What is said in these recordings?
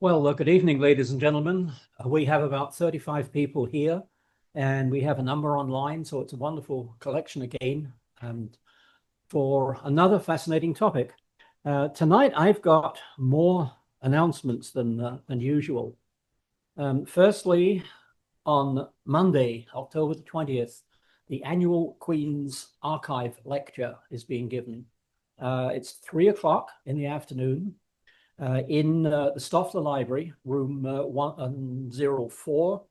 Well, good evening, ladies and gentlemen. We have about 35 people here, and we have a number online, so it's a wonderful collection again for another fascinating topic. Tonight, I've got more announcements than usual. Firstly, on Monday, October the 20th, the annual Queen's Archive lecture is being given. It's 3 o'clock in the afternoon. In the Stoffler Library, room 104.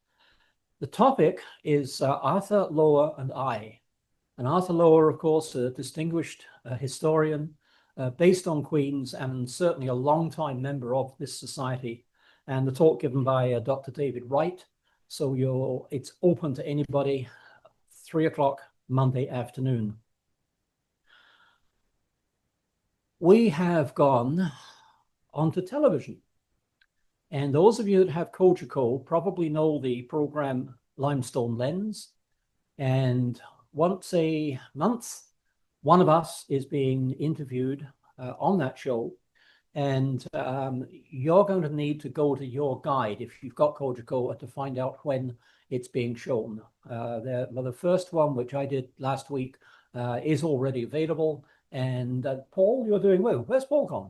The topic is Arthur Lower and I. And Arthur Lower, of course, a distinguished historian based on Queen's and certainly a long-time member of this society. And the talk given by Dr. David Wright. So it's open to anybody, 3 o'clock Monday afternoon. We have gone onto television. And those of you that have Kojiko probably know the program Limestone Lens. And once a month, one of us is being interviewed on that show. And you're going to need to go to your guide, if you've got Kojiko, to find out when it's being shown. The first one, which I did last week, is already available. And Paul, you're doing well. Where's Paul gone?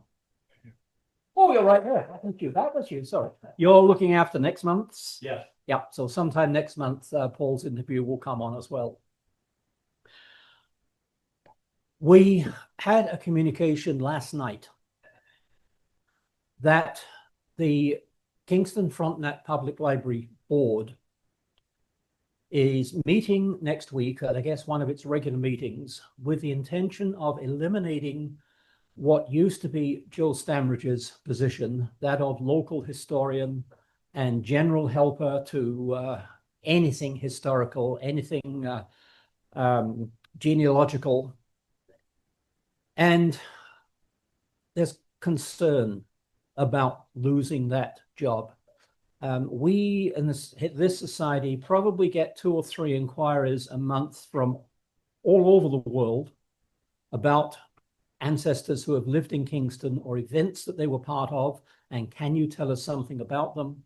Oh, you're right there. Thank you. That was you. Sorry. You're looking after next month's? Yeah. Yeah. So sometime next month, Paul's interview will come on as well. We had a communication last night that the Kingston Frontenac Public Library Board is meeting next week at, I guess, one of its regular meetings with the intention of eliminating what used to be Joe Stamridge's position, that of local historian and general helper to anything historical, anything genealogical. And there's concern about losing that job. We in this society probably get 2 or 3 inquiries a month from all over the world about ancestors who have lived in Kingston or events that they were part of, and can you tell us something about them?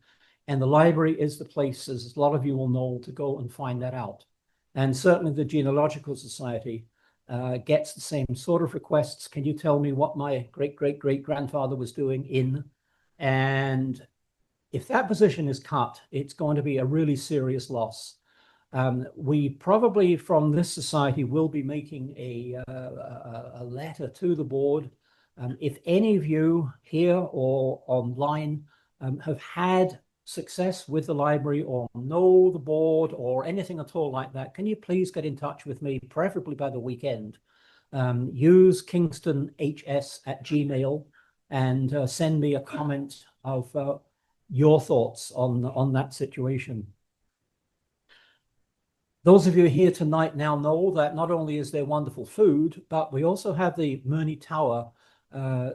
And the library is the place, as a lot of you will know, to go and find that out. And certainly the Genealogical Society gets the same sort of requests. Can you tell me what my great-great-great-grandfather was doing in? And if that position is cut, it's going to be a really serious loss. We probably, from this society, will be making a letter to the board. If any of you here or online have had success with the library or know the board or anything at all like that, can you please get in touch with me, preferably by the weekend? Use kingstonhs@gmail and send me a comment of your thoughts on that situation. Those of you here tonight now know that not only is there wonderful food, but we also have the Murney Tower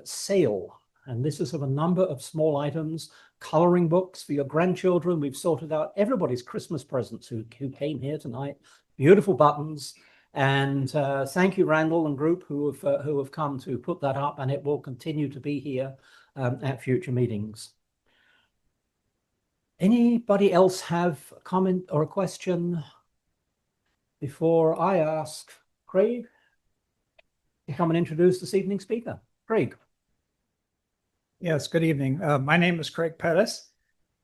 sale. And this is of a number of small items, coloring books for your grandchildren. We've sorted out everybody's Christmas presents who came here tonight. Beautiful buttons. And thank you, Randall and group, who have come to put that up, and it will continue to be here at future meetings. Anybody else have a comment or a question before I ask Craig to come and introduce this evening's speaker? Craig. Yes, good evening. My name is Craig Pettis,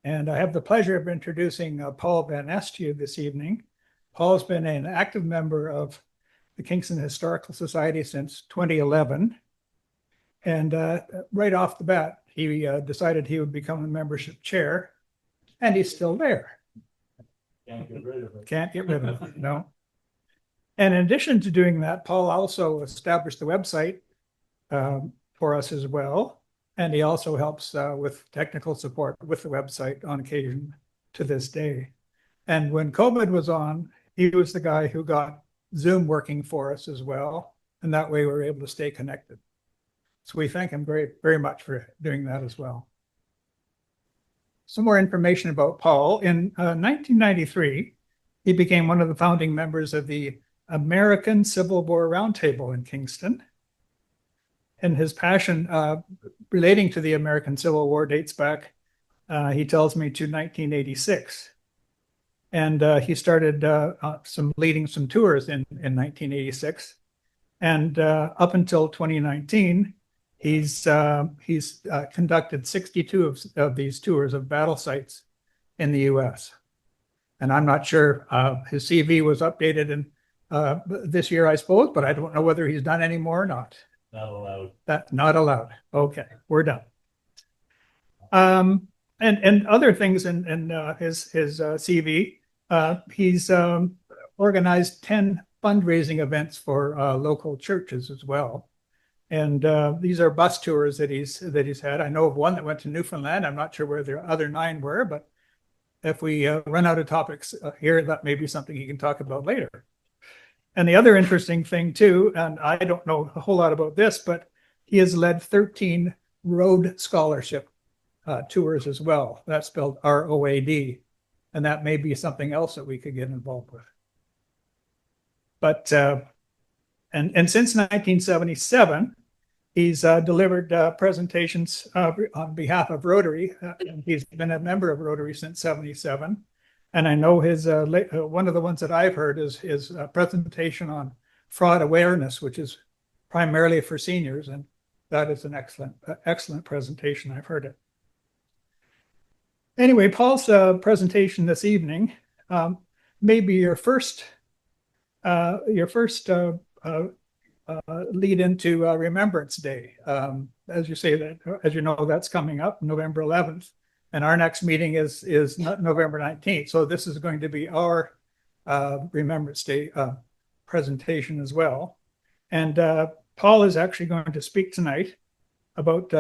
and I have the pleasure of introducing Paul Van Nest to you this evening. Paul's been an active member of the Kingston Historical Society since 2011. And right off the bat, he decided he would become a membership chair, and he's still there. Can't get rid of it. Can't get rid of it, no. And in addition to doing that, Paul also established the website for us as well. And he also helps with technical support with the website on occasion to this day. And when COVID was on, he was the guy who got Zoom working for us as well. And that way we were able to stay connected. So we thank him very, very much for doing that as well. Some more information about Paul. In 1993, he became one of the founding members of the American Civil War Roundtable in Kingston. And his passion relating to the American Civil War dates back he tells me, to 1986. And he started leading some tours in 1986. And up until 2019, he's conducted 62 of these tours of battle sites in the U.S. And I'm not sure his CV was updated in this year, I suppose, but I don't know whether he's done any more or not. Not allowed. Not allowed. Okay, we're done. And other things in his CV, he's organized 10 fundraising events for local churches as well. And these are bus tours that he's had. I know of one that went to Newfoundland. I'm not sure where the other 9 were, but if we run out of topics here, that may be something he can talk about later. And the other interesting thing too, and I don't know a whole lot about this, but he has led 13 road scholarship tours as well. That's spelled ROAD. And that may be something else that we could get involved with. But, and since 1977, he's delivered presentations on behalf of Rotary. He's been a member of Rotary since 77. And I know his one of the ones that I've heard is his presentation on fraud awareness, which is primarily for seniors. And that is an excellent presentation. I've heard it. Anyway, Paul's presentation this evening may be your first lead into Remembrance Day. As you say, that, as you know, that's coming up November 11th, and our next meeting is November 19th. So this is going to be our Remembrance Day presentation as well. And Paul is actually going to speak tonight about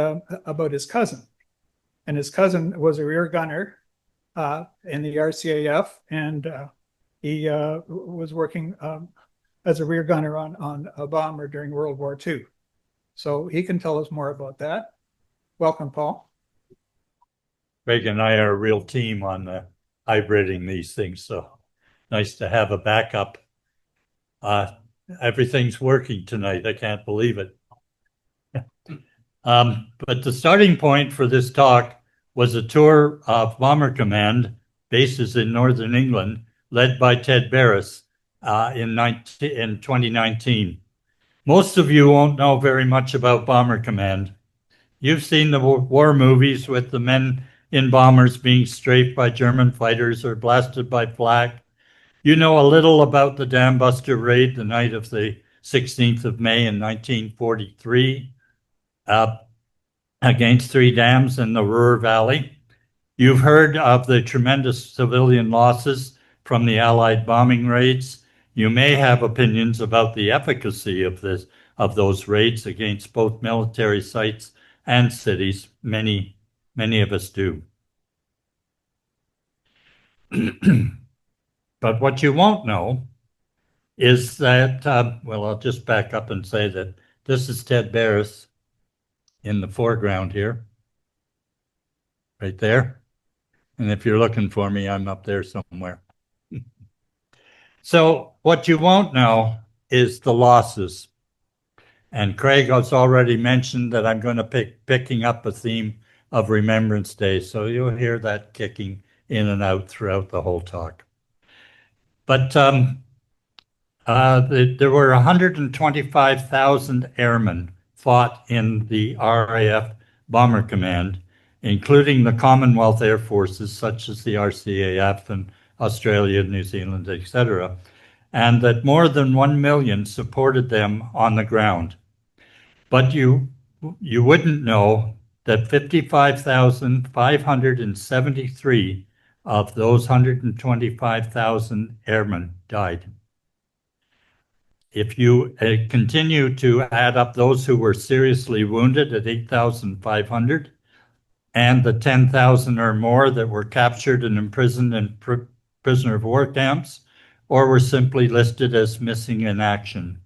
his cousin. And his cousin was a rear gunner in the RCAF, and he was working as a rear gunner on a bomber during World War II. So he can tell us more about that. Welcome, Paul. Greg and I are a real team on hybriding these things, so nice to have a backup. Everything's working tonight. I can't believe it. But the starting point for this talk was a tour of Bomber Command bases in Northern England, led by Ted Barris in 2019. Most of you won't know very much about Bomber Command. You've seen the war movies with the men in bombers being strafed by German fighters or blasted by flak. You know a little about the Dam Buster raid the night of the 16th of May in 1943 against 3 dams in the Ruhr Valley. You've heard of the tremendous civilian losses from the Allied bombing raids. You may have opinions about the efficacy of those raids against both military sites and cities. Many of us do. But what you won't know is that, well, I'll just back up and say that this is Ted Barris in the foreground here, right there. And if you're looking for me, I'm up there somewhere. So what you won't know is the losses. And Craig has already mentioned that I'm going to picking up a theme of Remembrance Day. So you'll hear that kicking in and out throughout the whole talk. But there were 125,000 airmen fought in the RAF Bomber Command, including the Commonwealth Air Forces, such as the RCAF and Australia, New Zealand, etc., and that more than 1 million supported them on the ground. But you wouldn't know that 55,573 of those 125,000 airmen died. If you continue to add up those who were seriously wounded at 8,500 and the 10,000 or more that were captured and imprisoned in prisoner of war camps or were simply listed as missing in action,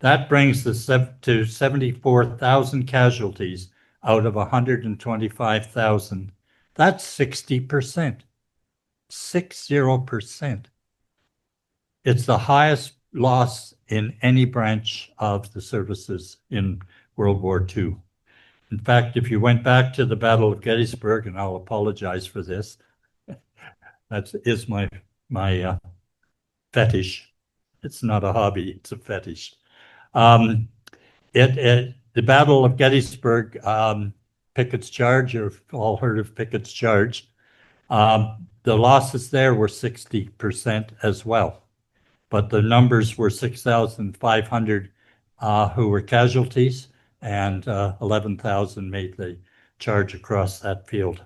that brings to 74,000 casualties out of 125,000. That's 60%. 60%. It's the highest loss in any branch of the services in World War II. In fact, if you went back to the Battle of Gettysburg, and I'll apologize for this, that is my fetish. It's not a hobby, it's a fetish. The Battle of Gettysburg, Pickett's Charge, you've all heard of Pickett's Charge. The losses there were 60% as well, but the numbers were 6,500 who were casualties, and 11,000 made the charge across that field.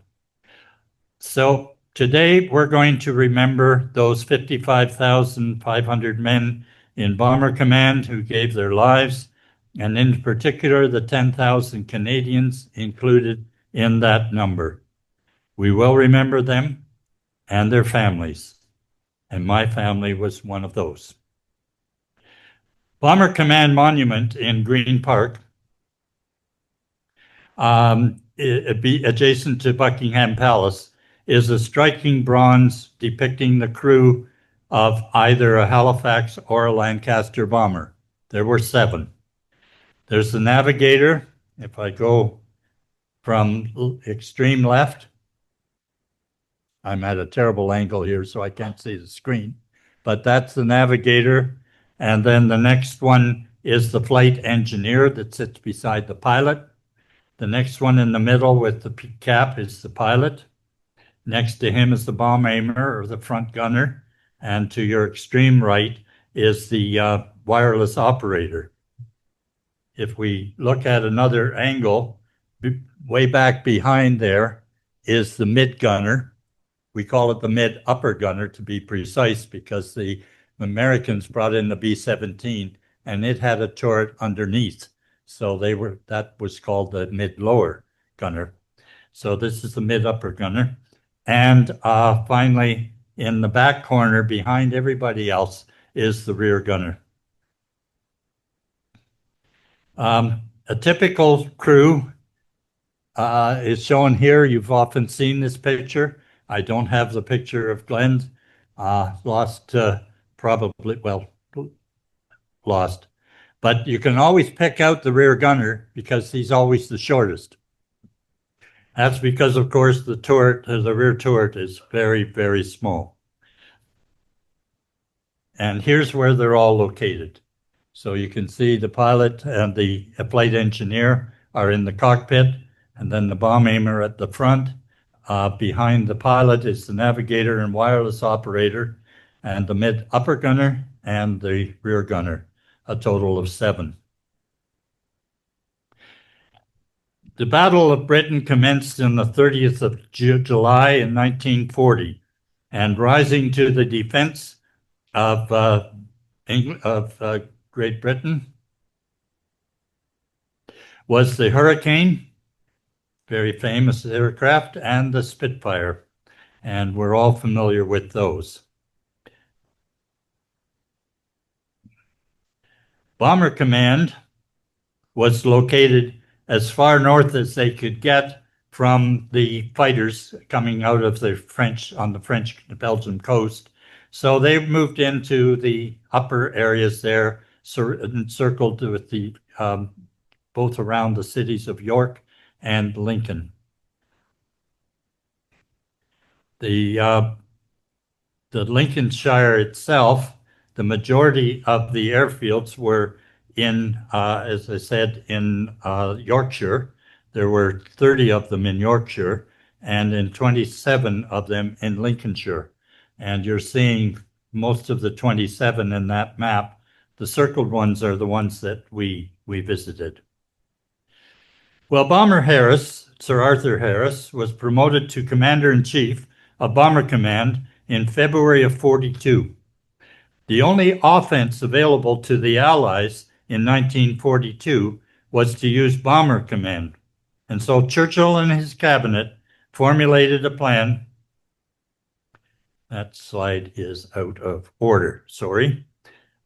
So today we're going to remember those 55,500 men in Bomber Command who gave their lives, and in particular the 10,000 Canadians included in that number. We will remember them and their families, and my family was one of those. Bomber Command Monument in Green Park, adjacent to Buckingham Palace, is a striking bronze depicting the crew of either a Halifax or a Lancaster bomber. There were 7. There's the navigator. If I go from extreme left, I'm at a terrible angle here, so I can't see the screen, but that's the navigator. And then the next one is the flight engineer that sits beside the pilot. The next one in the middle with the cap is the pilot. Next to him is the bomb aimer or the front gunner. And to your extreme right is the wireless operator. If we look at another angle, way back behind there is the mid gunner. We call it the mid upper gunner to be precise, because the Americans brought in the B-17 and it had a turret underneath. So that was called the mid lower gunner. So this is the mid upper gunner. And finally, in the back corner behind everybody else is the rear gunner. A typical crew is shown here. You've often seen this picture. I don't have the picture of Glenn. Lost. But you can always pick out the rear gunner because he's always the shortest. That's because, of course, the rear turret is very, very small. And here's where they're all located. So you can see the pilot and the flight engineer are in the cockpit, and then the bomb aimer at the front. Behind the pilot is the navigator and wireless operator, and the mid upper gunner and the rear gunner, a total of 7. The Battle of Britain commenced on the 30th of July in 1940, and rising to the defense of Great Britain was the Hurricane, very famous aircraft, and the Spitfire, and we're all familiar with those. Bomber Command was located as far north as they could get from the fighters coming out of the French-Belgian coast. So they moved into the upper areas there, encircled with the both around the cities of York and Lincoln. The Lincolnshire itself, the majority of the airfields were in, as I said, in Yorkshire. There were 30 of them in Yorkshire, and in 27 of them in Lincolnshire. And you're seeing most of the 27 in that map. The circled ones are the ones that we visited. Well, Bomber Harris, Sir Arthur Harris, was promoted to Commander-in-Chief of Bomber Command in February of 42. The only offense available to the Allies in 1942 was to use Bomber Command. And so Churchill and his cabinet formulated a plan. That slide is out of order, sorry.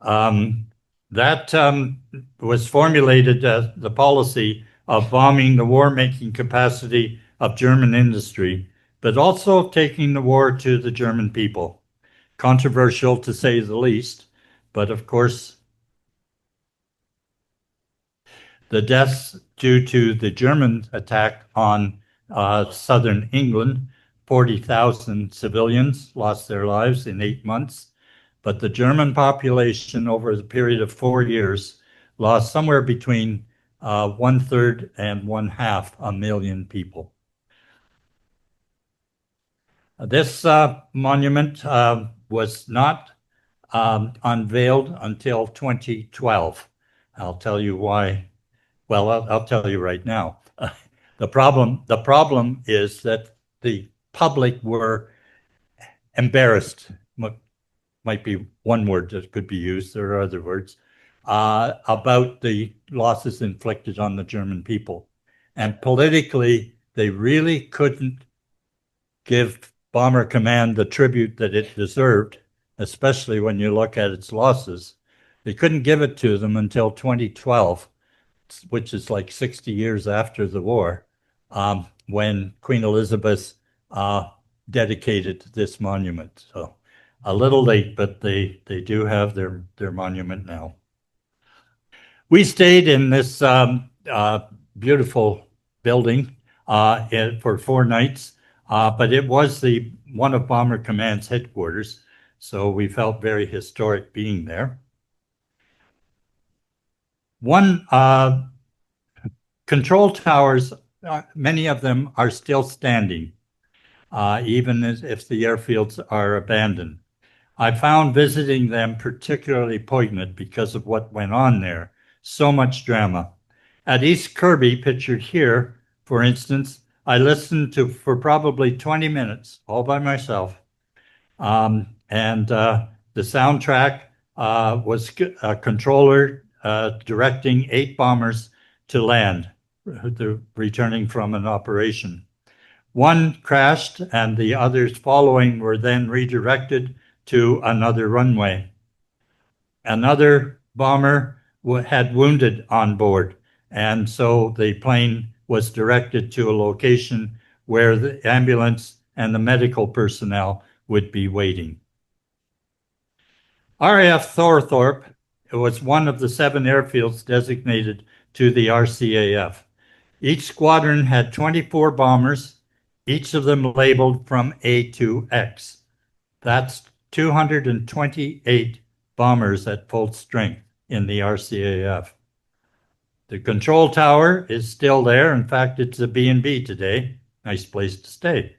That was formulated the policy of bombing the war-making capacity of German industry, but also of taking the war to the German people. Controversial to say the least, but of course, the deaths due to the German attack on southern England. 40,000 civilians lost their lives in 8 months, but the German population over the period of 4 years lost somewhere between 1/3 and 1/2 a million people. This monument was not unveiled until 2012. I'll tell you why. Well, I'll tell you right now. The problem is that the public were embarrassed. Might be one word that could be used. There are other words about the losses inflicted on the German people, and politically, they really couldn't give Bomber Command the tribute that it deserved, especially when you look at its losses. They couldn't give it to them until 2012, which is like 60 years after the war, when Queen Elizabeth dedicated this monument. So a little late, but they do have their monument now. We stayed in this beautiful building for 4 nights, but it was one of Bomber Command's headquarters, so we felt very historic being there. One control towers, many of them are still standing, even if the airfields are abandoned. I found visiting them particularly poignant because of what went on there. So much drama. At East Kirby, pictured here, for instance, I listened to for probably 20 minutes, all by myself. And the soundtrack was a controller directing 8 bombers to land, returning from an operation. One crashed, and the others following were then redirected to another runway. Another bomber had wounded on board, and so the plane was directed to a location where the ambulance and the medical personnel would be waiting. RAF Thorthorpe was one of the 7 airfields designated to the RCAF. Each squadron had 24 bombers, each of them labeled from A to X. That's 228 bombers at full strength in the RCAF. The control tower is still there. In fact, it's a B&B today. Nice place to stay.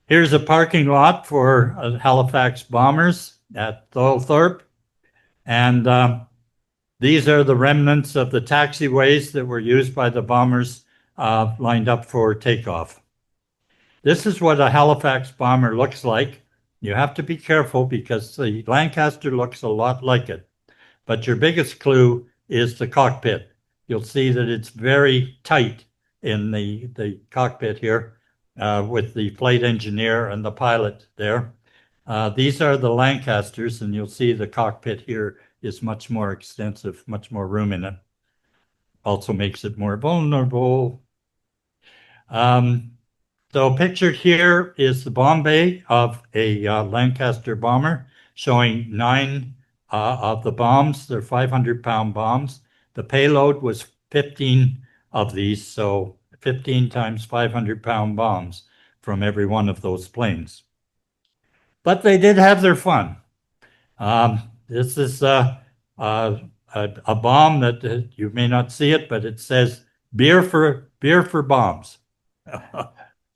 Here's a parking lot for Halifax bombers at Thorthorpe. And these are the remnants of the taxiways that were used by the bombers lined up for takeoff. This is what a Halifax bomber looks like. You have to be careful because the Lancaster looks a lot like it. But your biggest clue is the cockpit. You'll see that it's very tight in the cockpit here with the flight engineer and the pilot there. These are the Lancasters, and you'll see the cockpit here is much more extensive, much more room in it. Also makes it more vulnerable. So pictured here is the bomb bay of a Lancaster bomber, showing 9 of the bombs. They're 500-pound bombs. The payload was 15 of these, so 15 times 500-pound bombs from every one of those planes. But they did have their fun. This is a bomb that you may not see it, but it says beer for bombs.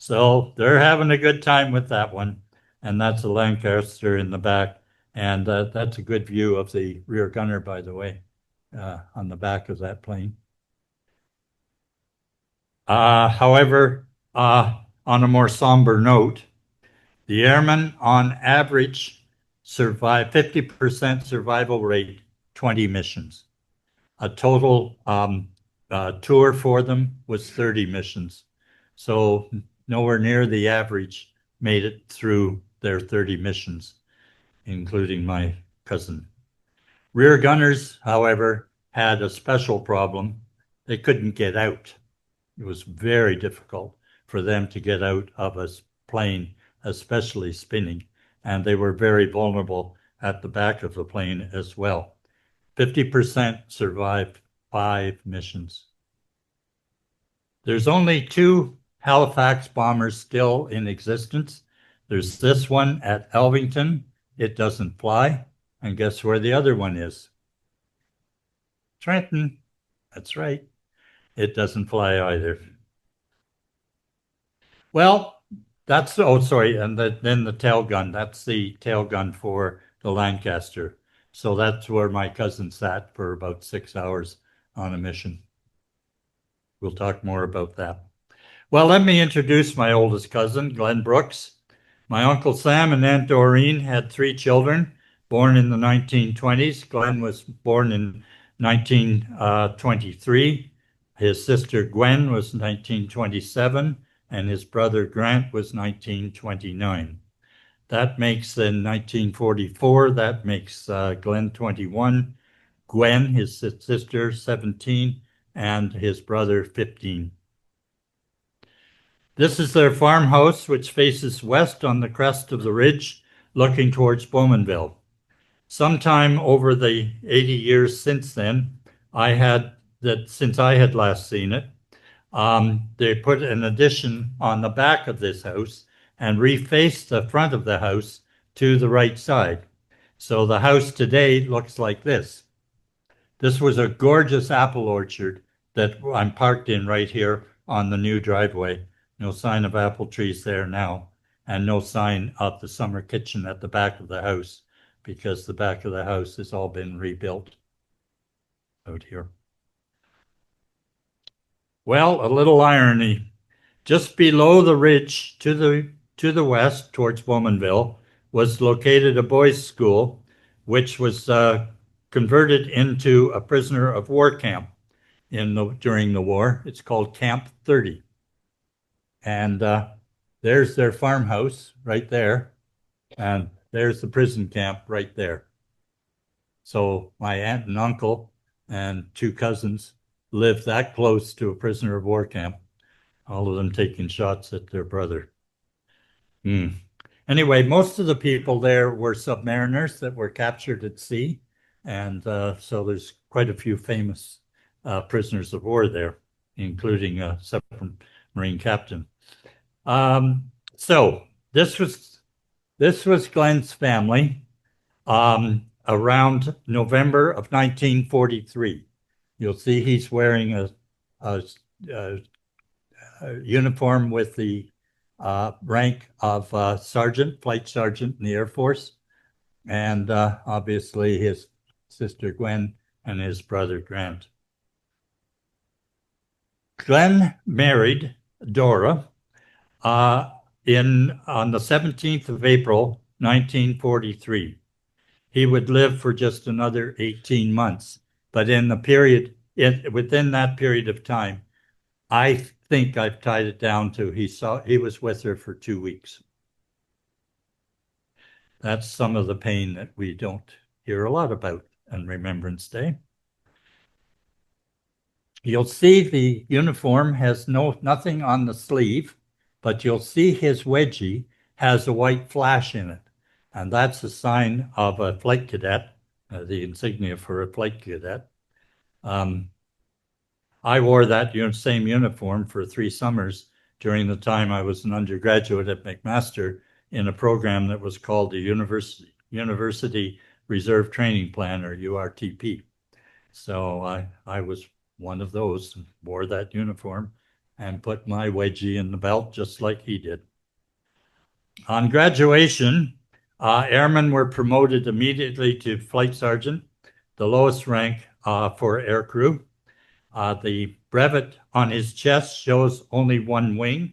So they're having a good time with that one. And that's a Lancaster in the back. And that's a good view of the rear gunner, by the way, on the back of that plane. However, on a more somber note, the airmen on average survive 50% survival rate, 20 missions. A total tour for them was 30 missions. So nowhere near the average made it through their 30 missions, including my cousin. Rear gunners, however, had a special problem. They couldn't get out. It was very difficult for them to get out of a plane, especially spinning, and they were very vulnerable at the back of the plane as well. 50% survived 5 missions. There's only 2 Halifax bombers still in existence. There's this one at Elvington. It doesn't fly. And guess where the other one is? Trenton. That's right. It doesn't fly either. Well, that's, oh, sorry, and then the tail gun. That's the tail gun for the Lancaster. So that's where my cousin sat for about 6 hours on a mission. We'll talk more about that. Well, let me introduce my oldest cousin, Glenn Brooks. My Uncle Sam and Aunt Doreen had 3 children born in the 1920s. Glenn was born in 1923. His sister Gwen was 1927, and his brother Grant was 1929. That makes in 1944, that makes Glenn 21, Gwen, his sister, 17, and his brother 15. This is their farmhouse, which faces west on the crest of the ridge, looking towards Bowmanville. Sometime over the 80 years since then, since I had last seen it, they put an addition on the back of this house and refaced the front of the house to the right side. So the house today looks like this. This was a gorgeous apple orchard that I'm parked in right here on the new driveway. No sign of apple trees there now, and no sign of the summer kitchen at the back of the house, because the back of the house has all been rebuilt out here. Well, a little irony. Just below the ridge to the west towards Bowmanville was located a boys' school, which was converted into a prisoner of war camp during the war. It's called Camp 30. And there's their farmhouse right there. And there's the prison camp right there. So my aunt and uncle and 2 cousins lived that close to a prisoner of war camp, all of them taking shots at their brother. Anyway, most of the people there were submariners that were captured at sea. And so there's quite a few famous prisoners of war there, including a submarine captain. So this was Glenn's family around November of 1943. You'll see he's wearing a uniform with the rank of sergeant, flight sergeant in the Air Force, and obviously his sister Gwen and his brother Grant. Glenn married Dora on the 17th of April, 1943. He would live for just another 18 months. But in the period, within that period of time, I think I've tied it down to he was with her for 2 weeks. That's some of the pain that we don't hear a lot about on Remembrance Day. You'll see the uniform has nothing on the sleeve, but you'll see his wedgie has a white flash in it. And that's a sign of a flight cadet, the insignia for a flight cadet. I wore that same uniform for 3 summers during the time I was an undergraduate at McMaster in a program that was called the University Reserve Training Plan, or URTP. So I was one of those, wore that uniform and put my wedgie in the belt just like he did. On graduation, airmen were promoted immediately to flight sergeant, the lowest rank for aircrew. The brevet on his chest shows only 1 wing,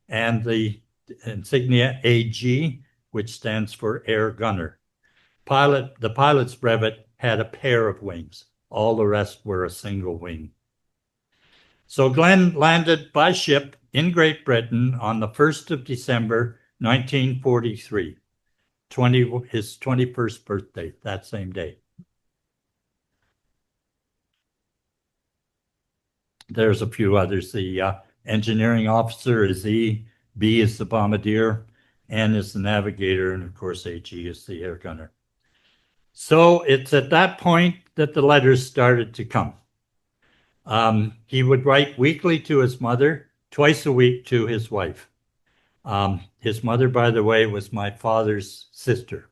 and the insignia AG, which stands for air gunner. The pilot's brevet had a pair of wings. All the rest were a single wing. So Glenn landed by ship in Great Britain on the 1st of December, 1943, his 21st birthday, that same day. There's a few others. The engineering officer is E, B is the bombardier, N is the navigator, and of course AG is the air gunner. So it's at that point that the letters started to come. He would write weekly to his mother, twice a week to his wife. His mother, by the way, was my father's sister,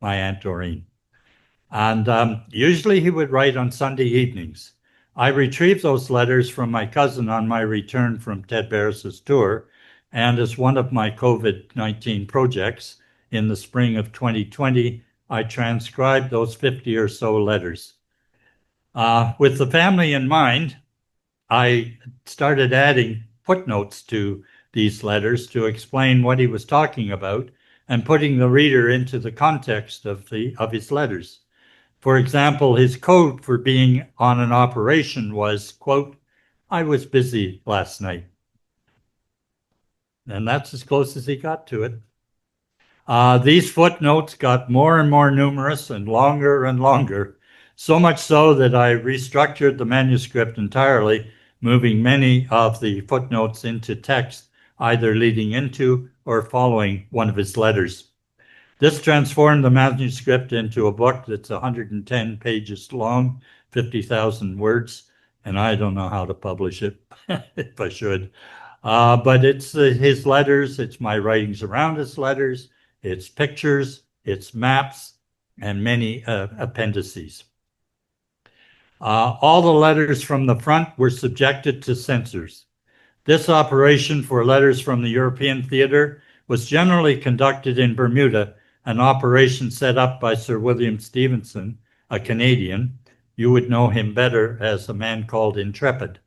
my Aunt Doreen. And usually he would write on Sunday evenings. I retrieved those letters from my cousin on my return from Ted Barris's tour, and as one of my COVID-19 projects in the spring of 2020, I transcribed those 50 or so letters. With the family in mind, I started adding footnotes to these letters to explain what he was talking about and putting the reader into the context of his letters. For example, his code for being on an operation was, quote, "I was busy last night." And that's as close as he got to it. These footnotes got more and more numerous and longer, so much so that I restructured the manuscript entirely, moving many of the footnotes into text, either leading into or following one of his letters. This transformed the manuscript into a book that's 110 pages long, 50,000 words, and I don't know how to publish it, if I should. But it's his letters, it's my writings around his letters, it's pictures, it's maps, and many appendices. All the letters from the front were subjected to censors. This operation for letters from the European theatre was generally conducted in Bermuda, an operation set up by Sir William Stevenson, a Canadian. You would know him better as a man called Intrepid.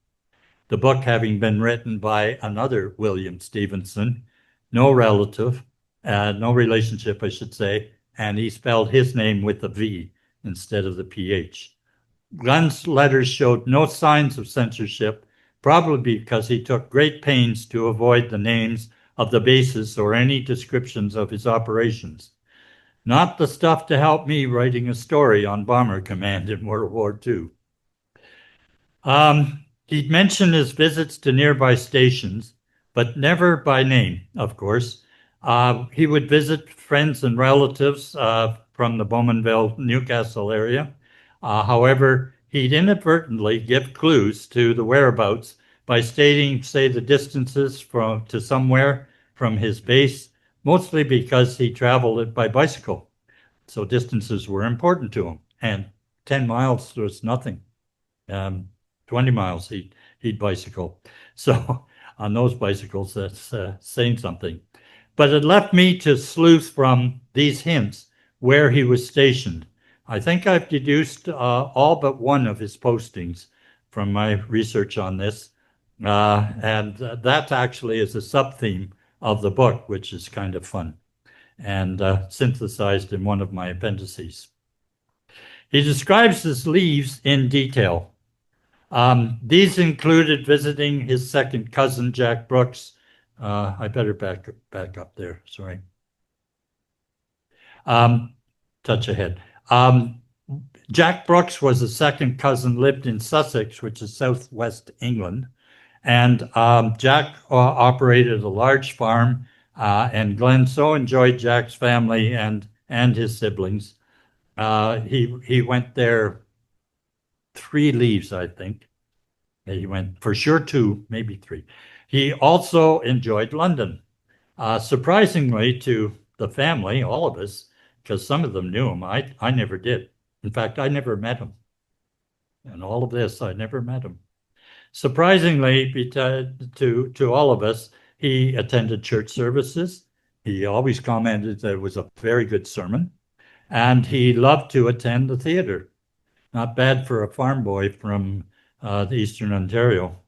The book having been written by another William Stevenson, no relative, no relationship, I should say, and he spelled his name with a V instead of the PH. Glenn's letters showed no signs of censorship, probably because he took great pains to avoid the names of the bases or any descriptions of his operations. Not the stuff to help me writing a story on Bomber Command in World War II. He'd mention his visits to nearby stations, but never by name, of course. He would visit friends and relatives from the Bowmanville, Newcastle area. However, he'd inadvertently give clues to the whereabouts by stating, say, the distances to somewhere from his base, mostly because he traveled it by bicycle. So distances were important to him. And 10 miles was nothing. 20 miles he'd bicycle. So on those bicycles, that's saying something. But it left me to sleuth from these hints where he was stationed. I think I've deduced all but one of his postings from my research on this. And that actually is a sub-theme of the book, which is kind of fun and synthesized in one of my appendices. He describes his leaves in detail. These included visiting his second cousin, Jack Brooks. I better back up there, sorry. Touch ahead. Jack Brooks was a second cousin, lived in Sussex, which is southwest England. And Jack operated a large farm, and Glenn so enjoyed Jack's family and his siblings. He went there 3 leaves, I think. He went for sure 2, maybe 3. He also enjoyed London. Surprisingly to the family, all of us, because some of them knew him, I never did. In fact, I never met him. And all of this, I never met him. Surprisingly, to all of us, he attended church services. He always commented that it was a very good sermon. And he loved to attend the theater. Not bad for a farm boy from the Eastern Ontario.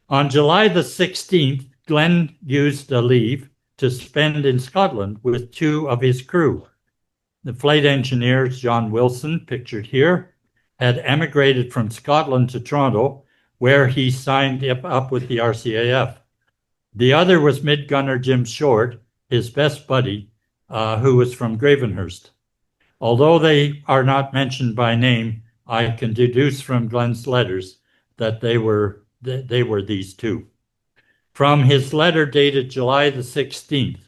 On July the 16th, Glenn used a leave to spend in Scotland with 2 of his crew. The flight engineers, John Wilson, pictured here, had emigrated from Scotland to Toronto, where he signed up with the RCAF. The other was mid-gunner Jim Short, his best buddy, who was from Gravenhurst. Although they are not mentioned by name, I can deduce from Glenn's letters that they were these 2. From his letter dated July the 16th.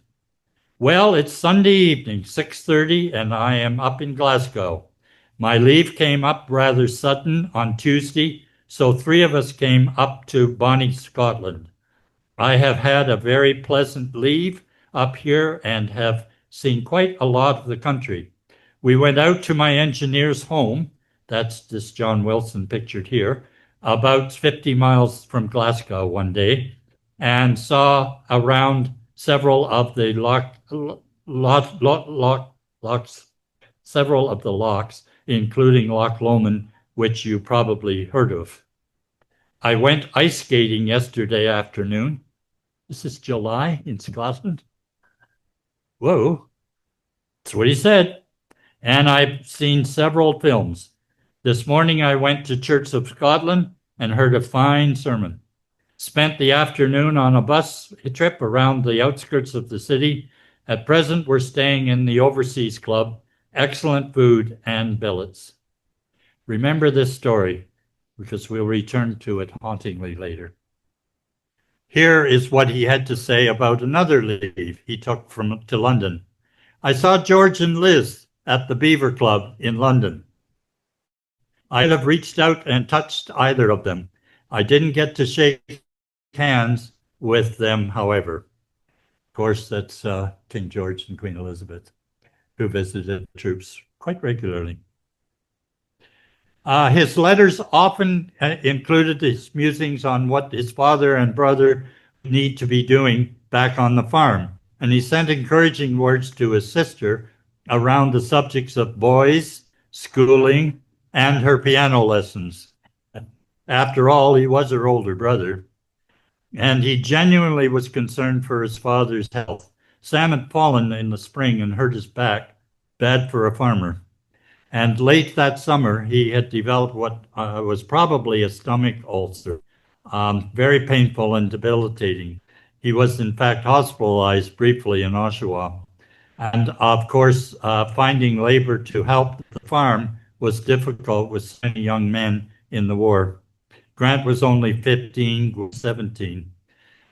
Well, it's Sunday evening, 6:30, and I am up in Glasgow. My leave came up rather sudden on Tuesday, So 3 of us came up to Bonnie, Scotland. I have had a very pleasant leave up here and have seen quite a lot of the country. We went out to my engineer's home, that's this John Wilson pictured here, about 50 miles from Glasgow one day, and saw around several of the locks, including Loch Lomond, which you probably heard of. I went ice skating yesterday afternoon. This is July in Scotland. Whoa, that's what he said. And I've seen several films. This morning I went to Church of Scotland and heard a fine sermon. Spent the afternoon on a bus trip around the outskirts of the city. At present, we're staying in the Overseas Club. Excellent food and billets. Remember this story, because we'll return to it hauntingly later. Here is what he had to say about another leave he took to London. I saw George and Liz at the Beaver Club in London. I'd have reached out and touched either of them. I didn't get to shake hands with them, however. Of course, that's King George and Queen Elizabeth, who visited the troops quite regularly. His letters often included his musings on what his father and brother need to be doing back on the farm. And he sent encouraging words to his sister around the subjects of boys, schooling, and her piano lessons. After all, he was her older brother. And he genuinely was concerned for his father's health. Sam had fallen in the spring and hurt his back, bad for a farmer. And late that summer, he had developed what was probably a stomach ulcer, very painful and debilitating. He was, in fact, hospitalized briefly in Oshawa. And of course, finding labor to help the farm was difficult with so many young men in the war. Grant was only 15, 17.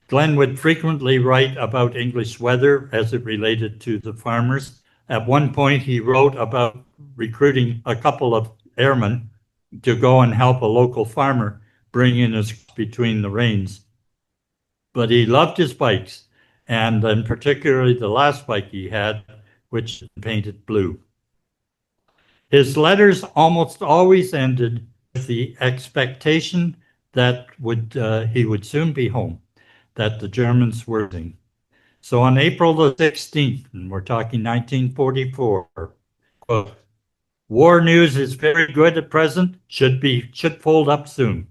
Glenn would frequently write about English weather as it related to the farmers. At one point, he wrote about recruiting a couple of airmen to go and help a local farmer bring in his between the rains. But he loved his bikes, and then particularly the last bike he had, which was painted blue. His letters almost always ended with the expectation that he would soon be home, that the Germans were leaving. So on April the 16th, and we're talking 1944, quote, "War news is very good at present, should fold up soon."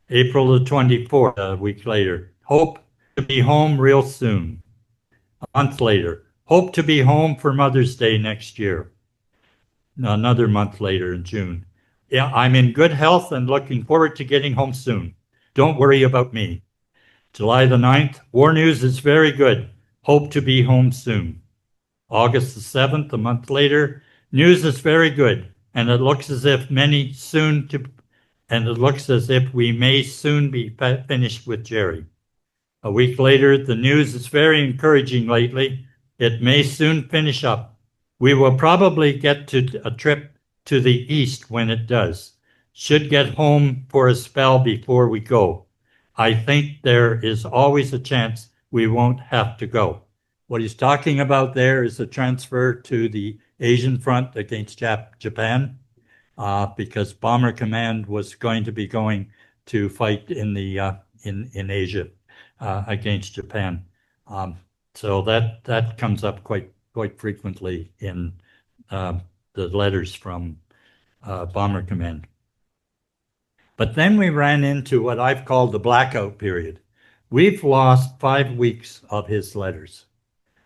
April the 24th, a week later, "Hope to be home real soon." A month later, "Hope to be home for Mother's Day next year." Another month later in June, "Yeah, I'm in good health and looking forward to getting home soon. Don't worry about me." July the 9th, "War news is very good. Hope to be home soon." August the 7th, a month later, "News is very good, and it looks as if we may soon be finished with Jerry." A week later, "The news is very encouraging lately. It may soon finish up. We will probably get to a trip to the east when it does. Should get home for a spell before we go. I think there is always a chance we won't have to go." What he's talking about there is a transfer to the Asian front against Japan, because Bomber Command was going to be going to fight in Asia against Japan. So that comes up quite frequently in the letters from Bomber Command. But then we ran into what I've called the blackout period. We've lost 5 weeks of his letters.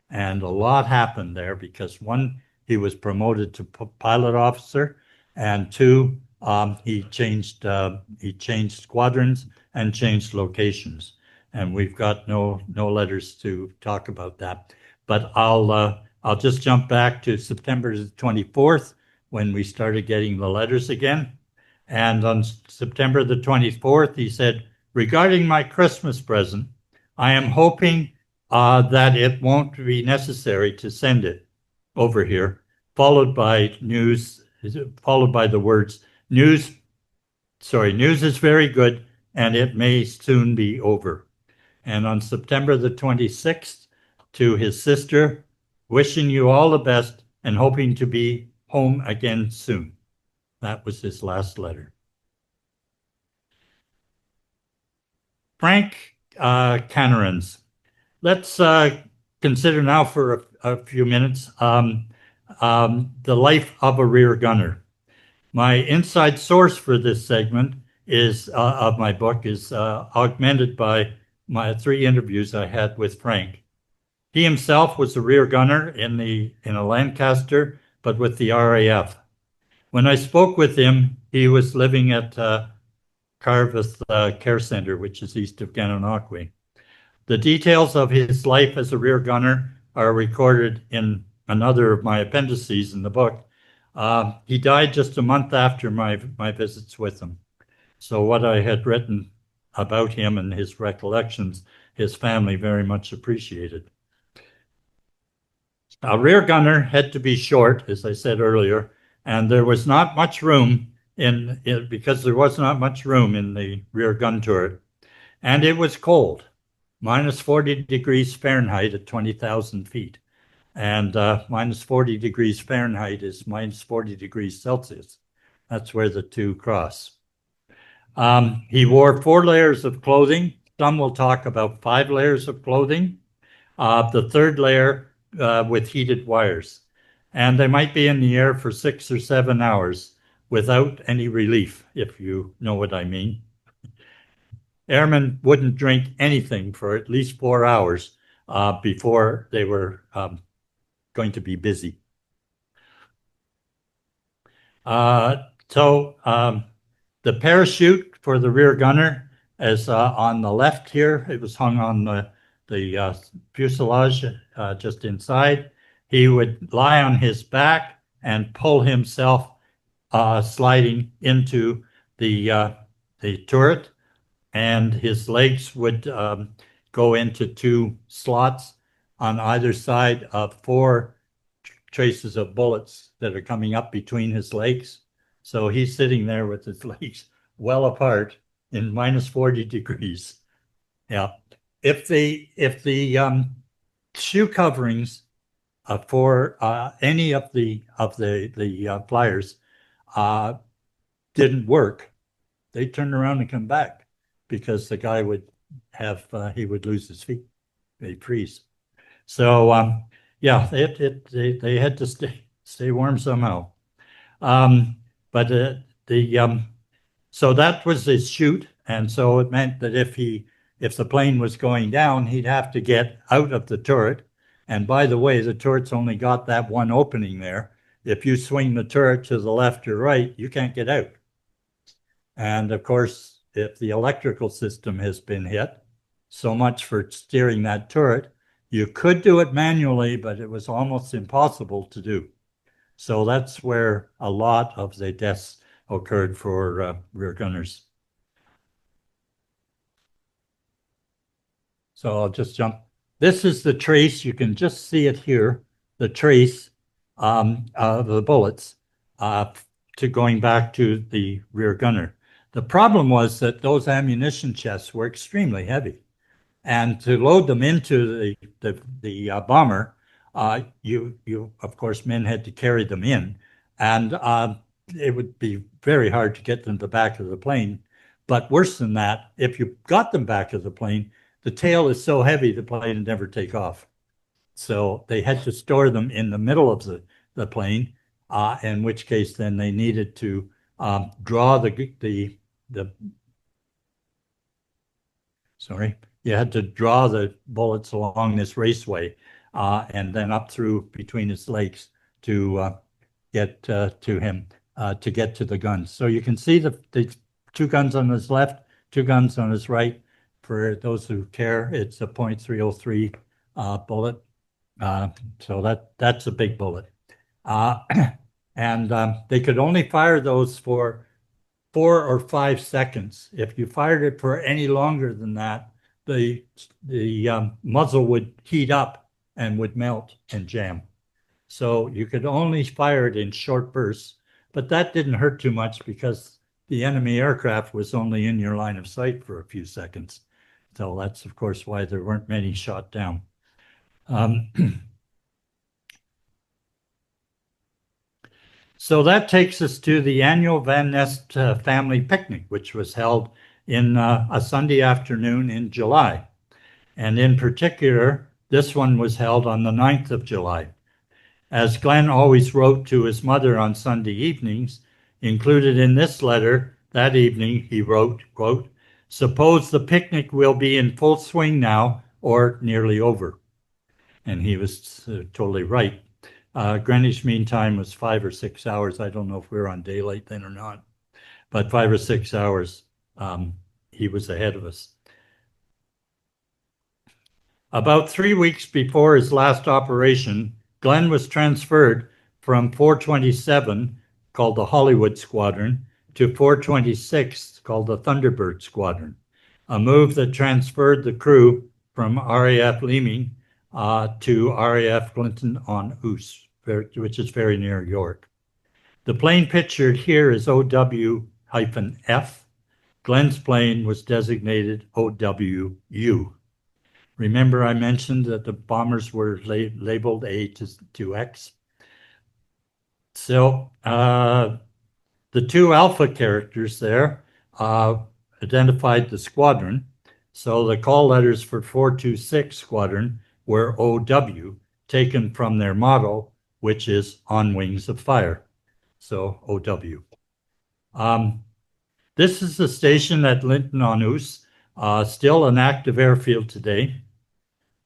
And a lot happened there because 1, he was promoted to pilot officer, and 2, he changed squadrons and changed locations. And we've got no letters to talk about that. But I'll just jump back to September 24th when we started getting the letters again. And on September the 24th, he said, "Regarding my Christmas present, I am hoping that it won't be necessary to send it over here," followed by the words, "News news is very good, and it may soon be over. And on September the 26th, to his sister, wishing you all the best and hoping to be home again soon. That was his last letter. Frank Canarans. Let's consider now for a few minutes the life of a rear gunner. My inside source for this segment is of my book is augmented by my 3 interviews I had with Frank. He himself was a rear gunner in a Lancaster, but with the RAF. When I spoke with him, he was living at Carveth Care Center, which is east of Gananoque. The details of his life as a rear gunner are recorded in another of my appendices in the book. He died just a month after my visits with him. So what I had written about him and his recollections, his family very much appreciated. A rear gunner had to be short, as I said earlier, and there was not much room because there was not much room in the rear gun turret. And it was cold, minus 40 degrees Fahrenheit at 20,000 feet. And minus 40 degrees Fahrenheit is minus 40 degrees Celsius. That's where the two cross. He wore 4 layers of clothing. Some will talk about 5 layers of clothing. The 3rd layer with heated wires. And they might be in the air for 6 or 7 hours without any relief, if you know what I mean. Airmen wouldn't drink anything for at least 4 hours before they were going to be busy. The parachute for the rear gunner is on the left here. It was hung on the fuselage just inside. He would lie on his back and pull himself sliding into the turret, and his legs would go into 2 slots on either side of 4 traces of bullets that are coming up between his legs. So he's sitting there with his legs well apart in minus 40 degrees. Yeah. If the shoe coverings for any of the flyers didn't work, they turned around and come back because the guy would have he would lose his feet, they'd freeze. So yeah, they had to stay warm somehow. So that was his chute, and so it meant that if the plane was going down, he'd have to get out of the turret. And by the way, the turret's only got that one opening there. If you swing the turret to the left or right, you can't get out. And of course, if the electrical system has been hit, so much for steering that turret. You could do it manually, but it was almost impossible to do. So that's where a lot of the deaths occurred for rear gunners. So I'll just jump. This is the trace. You can just see it here, the trace of the bullets to going back to the rear gunner. The problem was that those ammunition chests were extremely heavy. And to load them into the bomber, you of course, men had to carry them in, and it would be very hard to get them to the back of the plane. But worse than that, if you got them back of the plane, the tail is so heavy the plane would never take off. So they had to store them in the middle of the plane, in which case then they needed to draw you had to draw the bullets along this raceway and then up through between his legs to get to him, to get to the guns. So you can see the 2 guns on his left, 2 guns on his right. For those who care, it's a .303 bullet. So that's a big bullet. And they could only fire those for 4 or 5 seconds. If you fired it for any longer than that, the muzzle would heat up and would melt and jam. So you could only fire it in short bursts, but that didn't hurt too much because the enemy aircraft was only in your line of sight for a few seconds. So that's, of course, why there weren't many shot down. So that takes us to the annual Van Nest family picnic, which was held in a Sunday afternoon in July. And in particular, this one was held on the 9th of July. As Glenn always wrote to his mother on Sunday evenings, included in this letter that evening, he wrote, quote, "Suppose the picnic will be in full swing now or nearly over." And he was totally right. Greenwich Mean Time was 5 or 6 hours. I don't know if we were on daylight then or not, but 5 or 6 hours he was ahead of us. About 3 weeks before his last operation, Glenn was transferred from 427, called the Hollywood Squadron, to 426, called the Thunderbird Squadron, a move that transferred the crew from RAF Leeming to RAF Clinton-on-Ouse, which is very near York. The plane pictured here is OW-F. Glenn's plane was designated OWU. Remember I mentioned that the bombers were labeled A to X? So the two alpha characters there identified the squadron. So the call letters for 426 Squadron were OW, taken from their motto, which is On Wings of Fire. So OW. This is the station at Clinton-on-Ouse, still an active airfield today.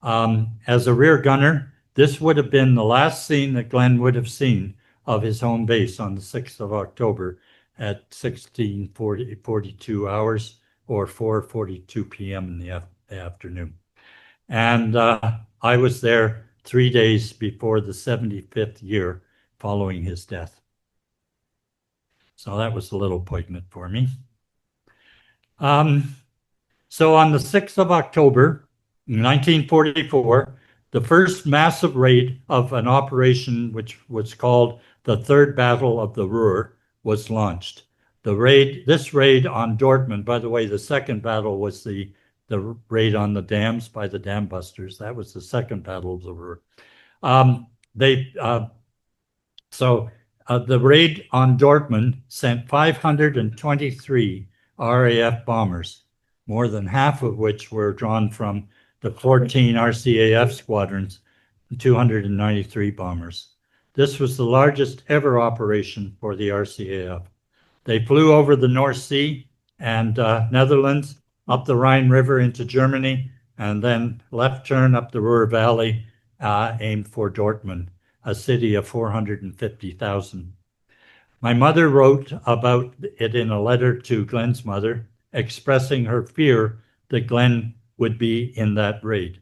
As a rear gunner, this would have been the last scene that Glenn would have seen of his home base on the 6th of October at 16:42 hours or 4:42 p.m. in the afternoon. And I was there 3 days before the 75th year following his death. So that was a little poignant for me. So on the 6th of October, 1944, the first massive raid of an operation which was called the Third Battle of the Ruhr was launched. This raid on Dortmund, by the way, the second battle was the raid on the dams by the dam busters. That was the second battle of the Ruhr. The raid on Dortmund sent 523 RAF bombers, more than half of which were drawn from the 14 RCAF squadrons, 293 bombers. This was the largest ever operation for the RCAF. They flew over the North Sea and Netherlands, up the Rhine River into Germany, and then left turn up the Ruhr Valley, aimed for Dortmund, a city of 450,000. My mother wrote about it in a letter to Glenn's mother, expressing her fear that Glenn would be in that raid.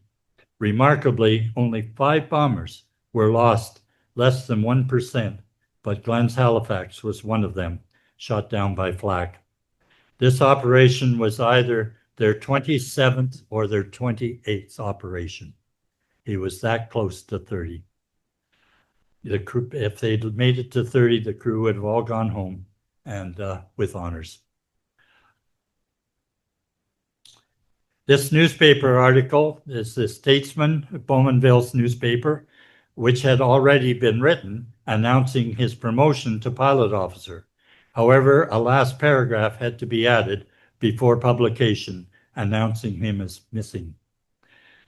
Remarkably, only 5 bombers were lost, less than 1%, but Glenn's Halifax was one of them, shot down by flak. This operation was either their 27th or their 28th operation. He was that close to 30. The crew, if they'd made it to 30, the crew would have all gone home and with honors. This newspaper article is the Statesman, Bowmanville's newspaper, which had already been written announcing his promotion to pilot officer. However, a last paragraph had to be added before publication announcing him as missing.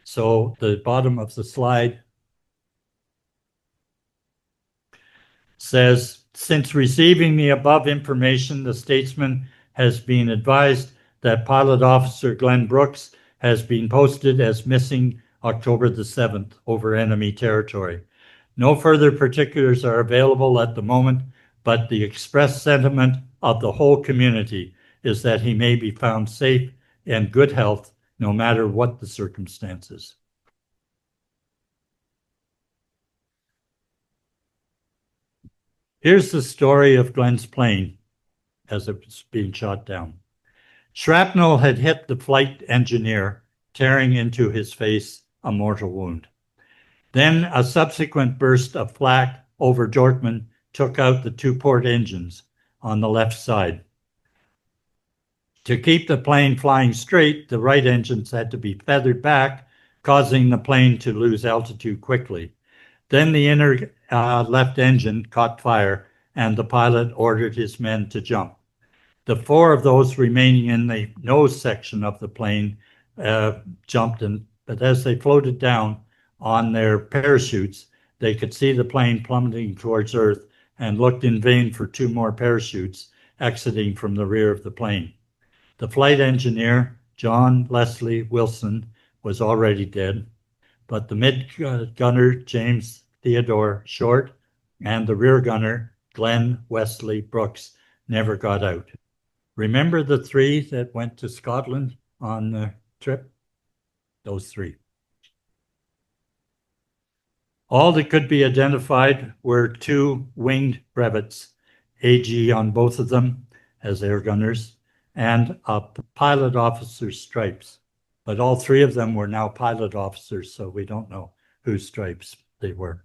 So the bottom of the slide says, since receiving the above information, the Statesman has been advised that pilot officer Glenn Brooks has been posted as missing October the 7th over enemy territory. No further particulars are available at the moment, but the expressed sentiment of the whole community is that he may be found safe and good health no matter what the circumstances. Here's the story of Glenn's plane as it was being shot down. Shrapnel had hit the flight engineer, tearing into his face a mortal wound. Then a subsequent burst of flak over Dortmund took out the 2 port engines on the left side. To keep the plane flying straight, the right engines had to be feathered back, causing the plane to lose altitude quickly. Then the inner left engine caught fire, and the pilot ordered his men to jump. The 4 of those remaining in the nose section of the plane jumped, but as they floated down on their parachutes, they could see the plane plummeting towards Earth and looked in vain for 2 more parachutes exiting from the rear of the plane. The flight engineer, John Leslie Wilson, was already dead, but the mid-gunner, James Theodore Short, and the rear gunner, Glenn Wesley Brooks, never got out. Remember the 3 that went to Scotland on the trip? Those 3. All that could be identified were 2 winged brevets, AG on both of them as air gunners, and a pilot officer's stripes. But all 3 of them were now pilot officers, so we don't know whose stripes they were.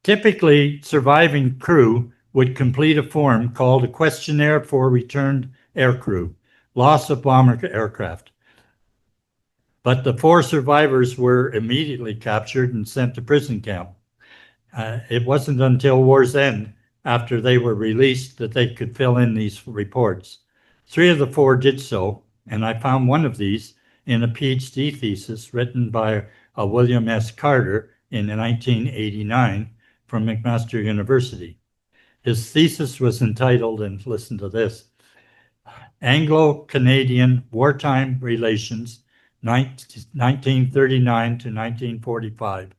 Typically, surviving crew would complete a form called a questionnaire for returned aircrew, loss of bomber aircraft. But the 4 survivors were immediately captured and sent to prison camp. It wasn't until war's end, after they were released, that they could fill in these reports. 3 of the 4 did so, and I found one of these in a PhD thesis written by William S. Carter in 1989 from McMaster University. His thesis was entitled, and listen to this, Anglo-Canadian Wartime Relations, 1939 to 1945,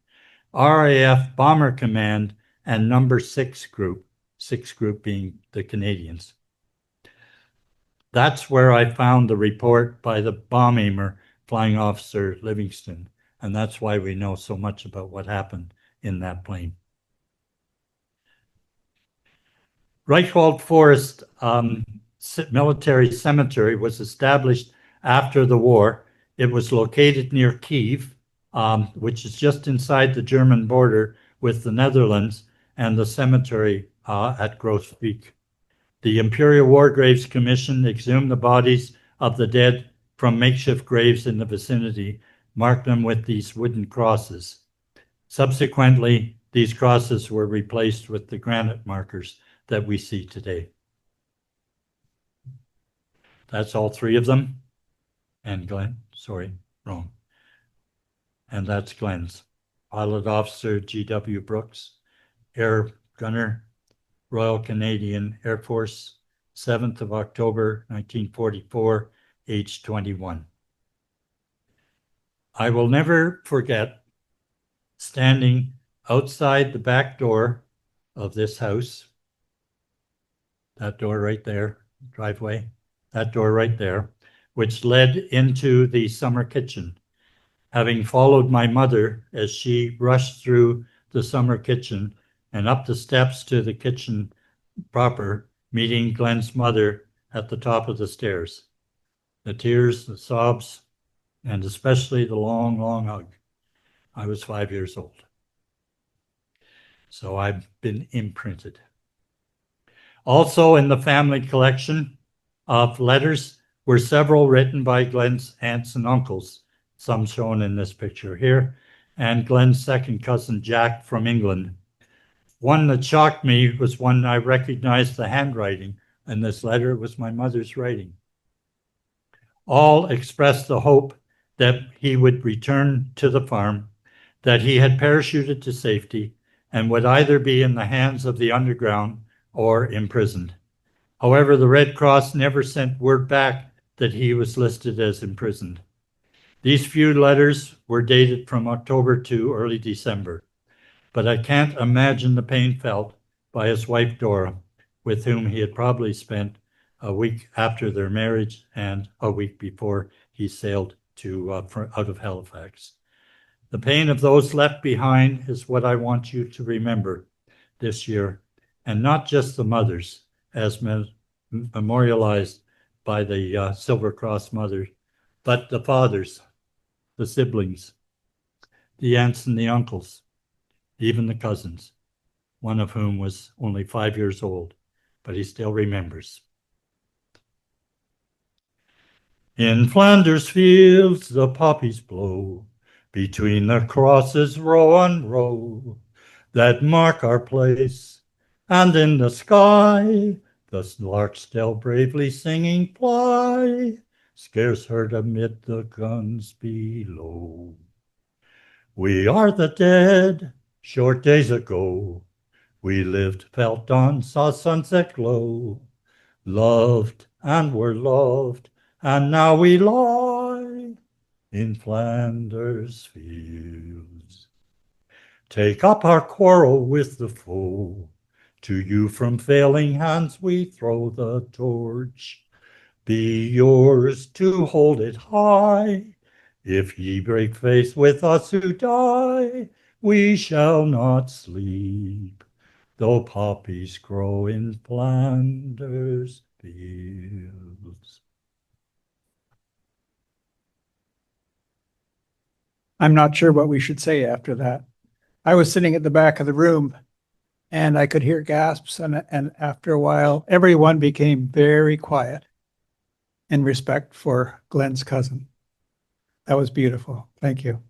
RAF Bomber Command and Number 6 Group, 6 Group being the Canadians. That's where I found the report by the bomb aimer, Flying Officer Livingston, and that's why we know so much about what happened in that plane. Reichwald Forest Military Cemetery was established after the war. It was located near Kiev, which is just inside the German border with the Netherlands, and the cemetery at Groesbeek. The Imperial War Graves Commission exhumed the bodies of the dead from makeshift graves in the vicinity, marked them with these wooden crosses. Subsequently, these crosses were replaced with the granite markers that we see today. That's all 3 of them. And Glenn, sorry, wrong. And that's Glenn's. Pilot Officer G.W. Brooks, Air Gunner, Royal Canadian Air Force, 7th of October, 1944, age 21. I will never forget standing outside the back door of this house, that door right there, driveway, that door right there, which led into the summer kitchen. Having followed my mother as she rushed through the summer kitchen and up the steps to the kitchen proper, meeting Glenn's mother at the top of the stairs. The tears, the sobs, and especially the long, long hug. I was 5 years old. So I've been imprinted. Also in the family collection of letters were several written by Glenn's aunts and uncles, some shown in this picture here, and Glenn's second cousin Jack from England. One that shocked me was when I recognized the handwriting, and this letter was my mother's writing. All expressed the hope that he would return to the farm, that he had parachuted to safety, and would either be in the hands of the underground or imprisoned. However, the Red Cross never sent word back that he was listed as imprisoned. These few letters were dated from October to early December, but I can't imagine the pain felt by his wife Dora, with whom he had probably spent a week after their marriage and a week before he sailed to out of Halifax. The pain of those left behind is what I want you to remember this year, and not just the mothers, as memorialized by the Silver Cross mothers, but the fathers, the siblings, the aunts and the uncles, even the cousins, one of whom was only 5 years old, but he still remembers. In Flanders fields the poppies blow, between the crosses row on row, that mark our place, and in the sky the larks still bravely singing fly, scarce heard amid the guns below. We are the dead, short days ago, we lived, felt on, saw sunset glow, loved and were loved, and now we lie in Flanders fields. Take up our quarrel with the foe, to you from failing hands we throw the torch. Be yours to hold it high. If ye break faith with us who die, we shall not sleep, though poppies grow in Flanders fields. I'm not sure what we should say after that. I was sitting at the back of the room and I could hear gasps, and after a while, everyone became very quiet in respect for Glenn's cousin. That was beautiful. Thank you.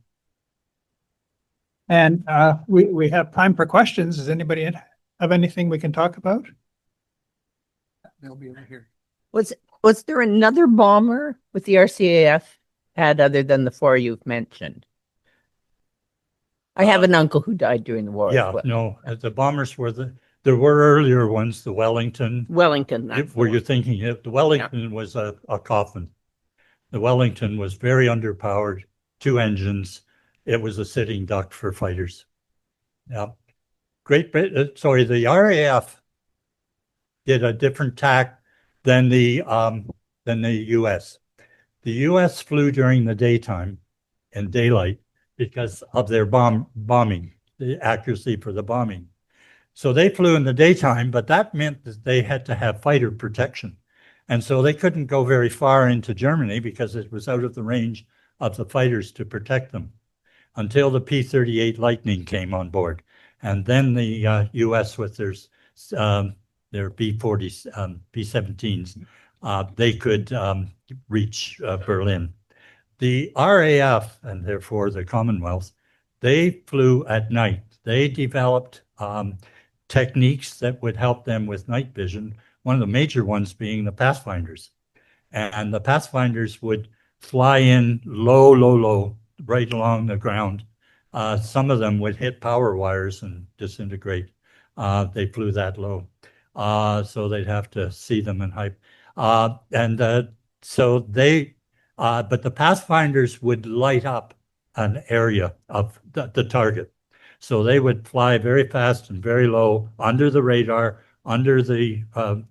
And we have time for questions. Does anybody have anything we can talk about? They'll be over here. Was there another bomber with the RCAF had other than the four you've mentioned? I have an uncle who died during the war. Yeah, as well. no, the bombers were there were earlier ones, the Wellington. Wellington. That's Were the you one. thinking the Wellington was a coffin? The Wellington was very underpowered, 2 engines. It was a sitting duck for fighters. Yeah. Sorry, the RAF did a different tack than the US. The US flew during the daytime and daylight because of their bombing, the accuracy for the bombing. So they flew in the daytime, but that meant that they had to have fighter protection. And so they couldn't go very far into Germany because it was out of the range of the fighters to protect them until the P-38 Lightning came on board. And then the US with their B-40s, B-17s, they could reach Berlin. The RAF, and therefore the Commonwealth, they flew at night. They developed techniques that would help them with night vision, one of the major ones being the Pathfinders. And the Pathfinders would fly in low, right along the ground. Some of them would hit power wires and disintegrate. They flew that low. So they'd have to see them and hype. So they, but the Pathfinders would light up an area of the target. So they would fly very fast and very low under the radar, under the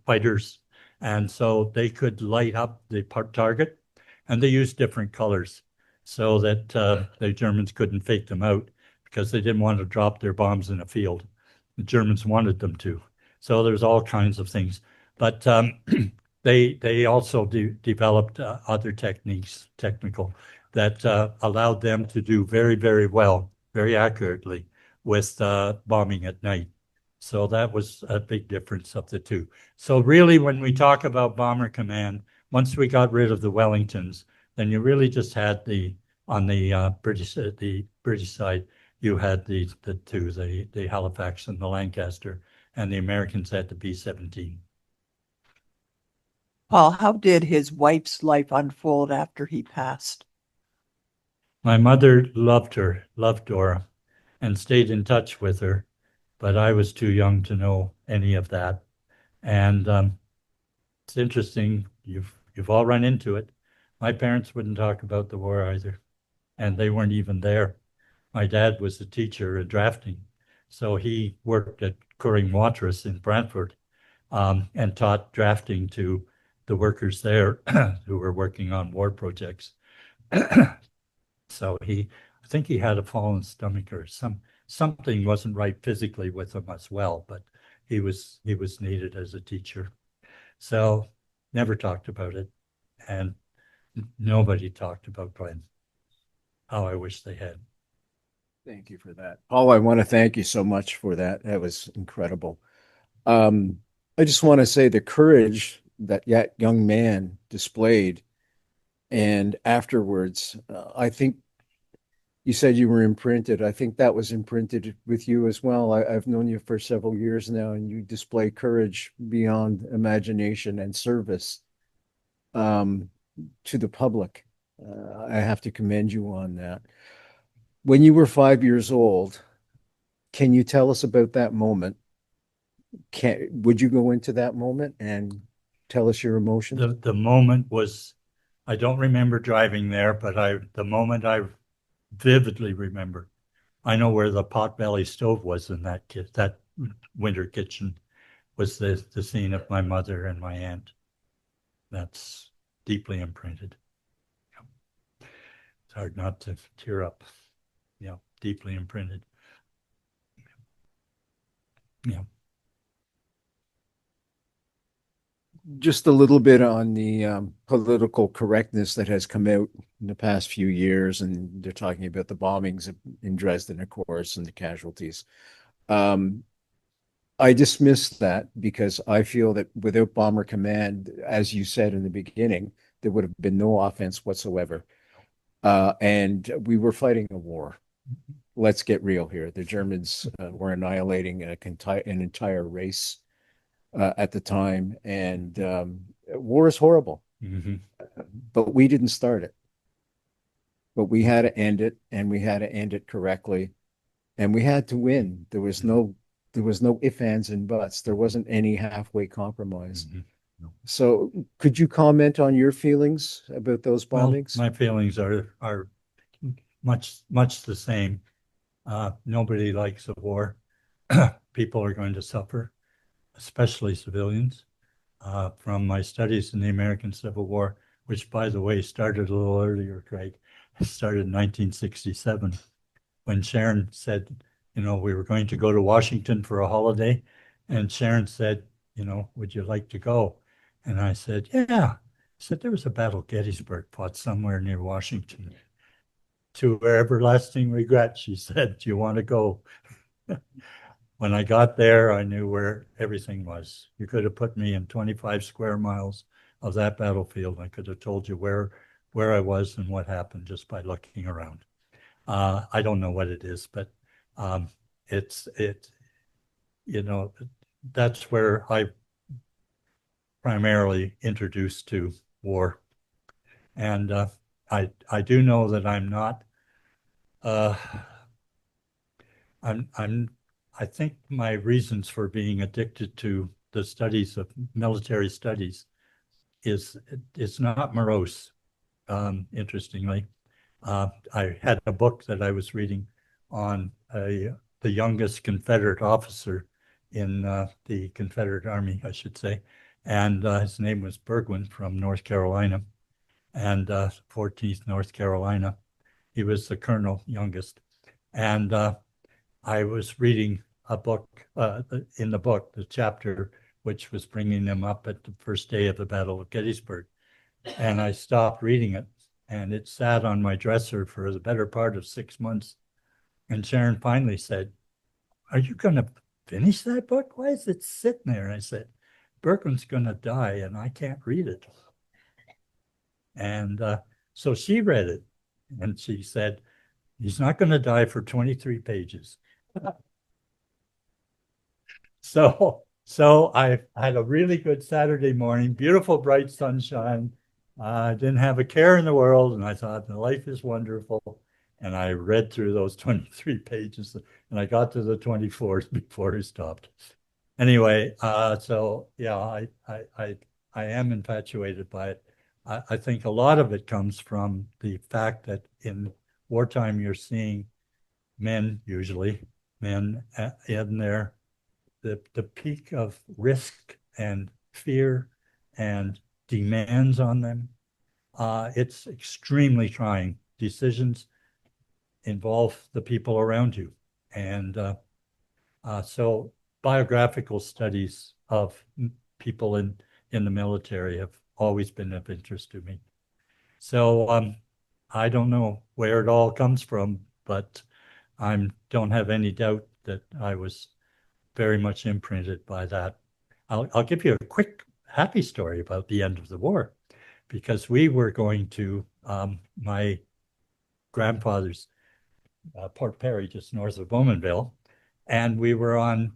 fighters. And so they could light up the target, and they used different colors so that the Germans couldn't fake them out because they didn't want to drop their bombs in a field. The Germans wanted them to. So there's all kinds of things. But they also developed other technical, that allowed them to do very, very well, very accurately with bombing at night. So that was a big difference of the two. So really, when we talk about Bomber Command, once we got rid of the Wellingtons, then you really just had on the British side, you had the two, the Halifax and the Lancaster, and the Americans had the B-17. Paul, how did his wife's life unfold after he passed? My mother loved Dora, and stayed in touch with her, but I was too young to know any of that. And it's interesting, you've all run into it. My parents wouldn't talk about the war either, and they weren't even there. My dad was a teacher in drafting, so he worked at Curing Watrous in Brantford and taught drafting to the workers there who were working on war projects. So I think he had a fallen stomach or something wasn't right physically with him as well, but he was needed as a teacher. So never talked about it, and nobody talked about Glenn. How I wish they had. Thank you for that. Paul, I want to thank you so much for that. That was incredible. I just want to say the courage that young man displayed And afterwards, I think you said you were imprinted. I think that was imprinted with you as well. I've known you for several years now, and you display courage beyond imagination and service to the public. I have to commend you on that. When you were 5 years old, can you tell us about that moment? Would you go into that moment and tell us your emotions? The moment was, I don't remember driving there, but the moment I vividly remember. I know where the potbelly stove was in that winter kitchen was the scene of my mother and my aunt. That's deeply imprinted. Yeah. It's hard not to tear up. Yeah, deeply imprinted. Yeah. Just a little bit on the political correctness that has come out in the past few years, and they're talking about the bombings in Dresden, of course, and the casualties. I dismiss that because I feel that without Bomber Command, as you said in the beginning, there would have been no offense whatsoever. And we were fighting a war. Let's get real here. The Germans were annihilating an entire race at the time, and war is horrible. Mm-hmm. But we didn't start it. But we had to end it, and we had to end it correctly, and we had to win. There was no ifs, ands, and buts. There wasn't any halfway compromise. Mm-hmm. No. So, could you comment on your feelings about those bombings? Well, my feelings are much the same. Nobody likes a war. People are going to suffer, especially civilians. From my studies in the American Civil War, which, by the way, started a little earlier, Craig. It started in 1967 when Sharon said, we were going to go to Washington for a holiday. And Sharon said, would you like to go? And I said, yeah. I said, there was a battle Gettysburg fought somewhere near Washington. To her everlasting regret, she said, do you want to go? When I got there, I knew where everything was. You could have put me in 25 square miles of that battlefield. I could have told you where I was and what happened just by looking around. I don't know what it is, but that's where I primarily introduced to war. And I do know that I'm not. I think my reasons for being addicted to the studies of military studies is it's not morose. Interestingly, I had a book that I was reading on the youngest Confederate officer in the Confederate Army, I should say, and his name was Burgwin from North Carolina, and 14th North Carolina. He was the colonel, youngest, and I was reading a book in the book, the chapter which was bringing them up at the first day of the Battle of Gettysburg, and I stopped reading it, and it sat on my dresser for the better part of 6 months. And Sharon finally said, "Are you going to finish that book? Why is it sitting there?" I said, "Berkman's going to die, and I can't read it." And so she read it, and she said, "He's not going to die for 23 pages." So I had a really good Saturday morning, beautiful bright sunshine. I didn't have a care in the world, and I thought, life is wonderful. And I read through those 23 pages, and I got to the 24th before he stopped. Anyway, so yeah, I am infatuated by it. I think a lot of it comes from the fact that in wartime you're seeing men, usually men, in the peak of risk and fear and demands on them. It's extremely trying. Decisions involve the people around you. And so biographical studies of people in the military have always been of interest to me. So I don't know where it all comes from, but I don't have any doubt that I was very much imprinted by that. I'll give you a quick happy story about the end of the war, because we were going to my grandfather's Port Perry, just north of Bowmanville, and we were on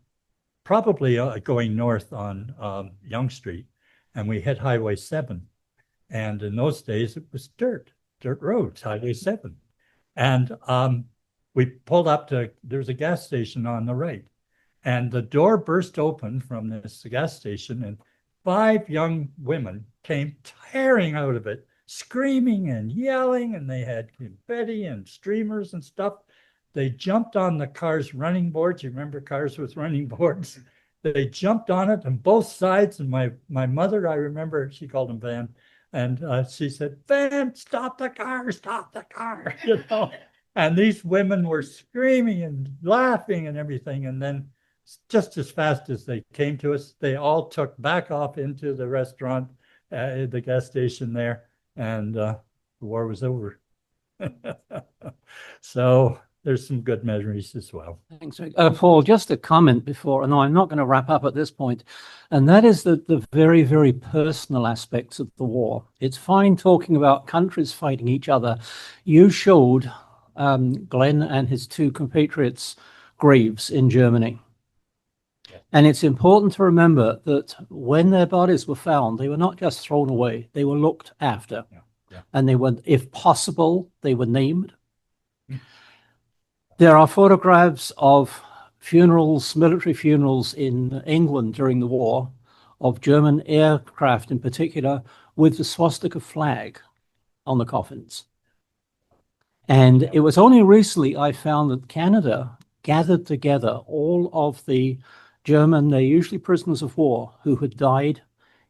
probably going north on Yonge Street, and we hit Highway 7. And in those days, it was dirt roads, Highway 7. And we pulled up to, there's a gas station on the right. And the door burst open from this gas station, and 5 young women came tearing out of it, screaming and yelling, and they had confetti and streamers and stuff. They jumped on the car's running boards. You remember cars with running boards? They jumped on it on both sides. And my mother, I remember, she called them Van, and she said, "Van, stop the car, stop the car," you know. And these women were screaming and laughing and everything. And then just as fast as they came to us, they all took back off into the restaurant, the gas station there, and the war was over. So there's some good memories as well. Thanks, Rick. Paul, just a comment before, and I'm not going to wrap up at this point, and that is the very, very personal aspects of the war. It's fine talking about countries fighting each other. You showed Glenn and his 2 compatriots' graves in Germany. And it's important to remember that when their bodies were found, they were not just thrown away, they were looked after. And they were, if possible, they were named. There are photographs of funerals, military funerals in England during the war, of German aircraft in particular, with the swastika flag on the coffins. And it was only recently I found that Canada gathered together all of the German, they're usually prisoners of war, who had died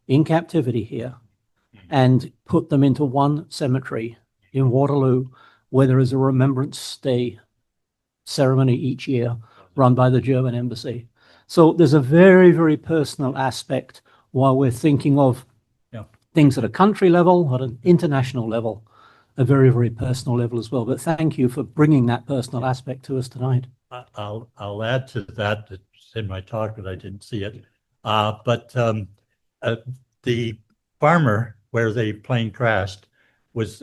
in captivity here, and put them into one cemetery in Waterloo, where there is a Remembrance Day ceremony each year run by the German embassy. So there's a very, very personal aspect while we're thinking of things at a country level, at an international level, a very, very personal level as well. But thank you for bringing that personal aspect to us tonight. I'll add to that. It's in my talk, but I didn't see it. But the farmer where the plane crashed was,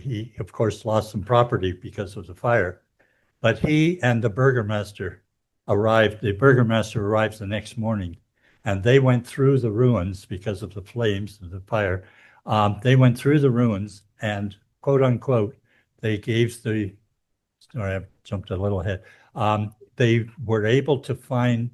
he of course lost some property because of the fire, but he and the burgomaster arrived. The burgomaster arrives the next morning, and they went through the ruins because of the flames of the fire. They went through the ruins and, quote unquote, they gave the, sorry, I jumped a little ahead. They were able to find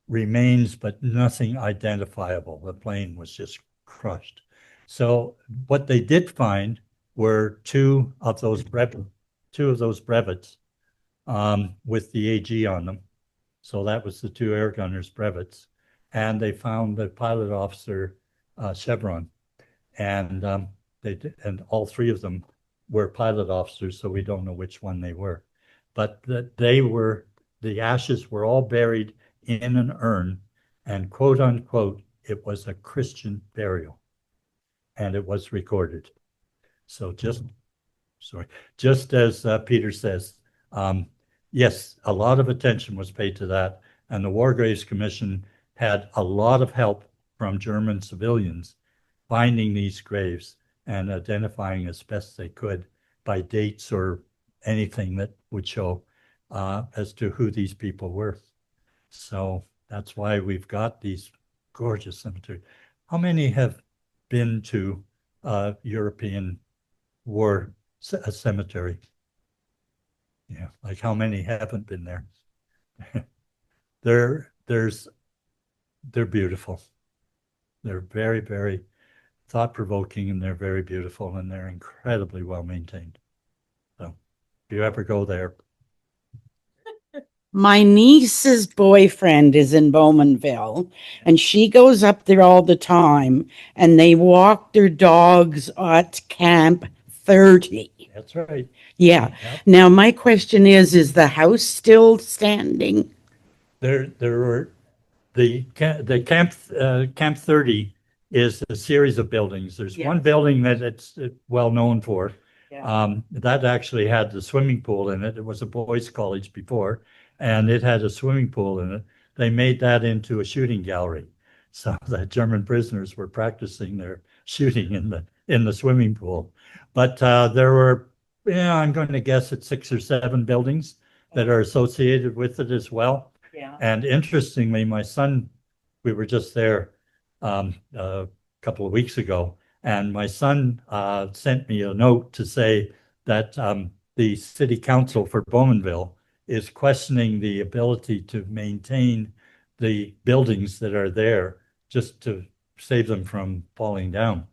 remains, but nothing identifiable. The plane was just crushed. So what they did find were 2 of those brevets with the AG on them. So that was the 2 air gunners' brevets. And they found the pilot officer chevron. And and all 3 of them were pilot officers, so we don't know which one they were. But the ashes were all buried in an urn, and quote unquote, it was a Christian burial, and it was recorded. So just as Peter says, yes, a lot of attention was paid to that, and the War Graves Commission had a lot of help from German civilians finding these graves and identifying as best they could by dates or anything that would show as to who these people were. So that's why we've got these gorgeous cemeteries. How many have been to European war cemetery? Yeah, like how many haven't been there? They're beautiful. They're very, very thought-provoking, and they're very beautiful, and they're incredibly well maintained. So if you ever go there. My niece's boyfriend is in Bowmanville, and she goes up there all the time, and they walk their dogs at Camp 30. That's right. Yeah. Yep. Now, my question is the house still standing? There were the Camp 30 is a series of buildings. There's one building that it's well known for. Yeah. That actually had the swimming pool in it. It was a boys' college before, and it had a swimming pool in it. They made that into a shooting gallery. So the German prisoners were practicing their shooting in the swimming pool. But there were, yeah, I'm going to guess at 6 or 7 buildings that are associated with it as well. Yeah. And interestingly, my son, we were just there a couple of weeks ago, and my son sent me a note to say that the city council for Bowmanville is questioning the ability to maintain the buildings that are there just to save them from falling down.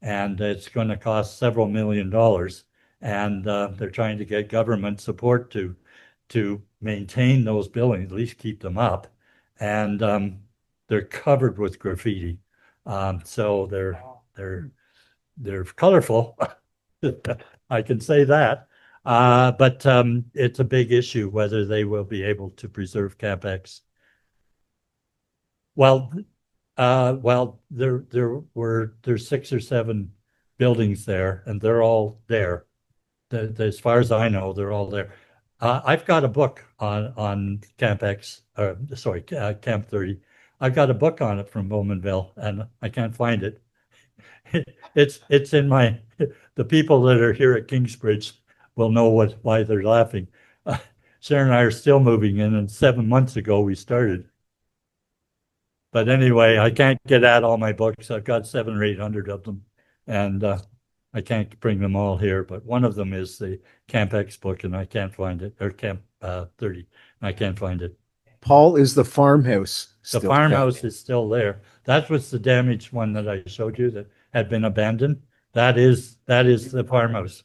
And it's going to cost several $1 million. And they're trying to get government support to maintain those buildings, at least keep them up. And they're covered with graffiti. So they're colorful. I can say that. But it's a big issue whether they will be able to preserve Camp X. Well, there's 6 or 7 buildings there, and they're all there. As far as I know, they're all there. I've got a book on Camp X, Camp 30. I've got a book on it from Bowmanville, and I can't find it. It's in my. The people that are here at Kingsbridge will know why they're laughing. Sharon and I are still moving in, and 7 months ago we started. But anyway, I can't get at all my books. I've got 700 or 800 of them, and I can't bring them all here. But one of them is the Camp X book, and I can't find it, or Camp 30, and I can't find it. Paul, is the farmhouse The still farmhouse kept? is still there. That was the damaged one that I showed you that had been abandoned. That is the farmhouse.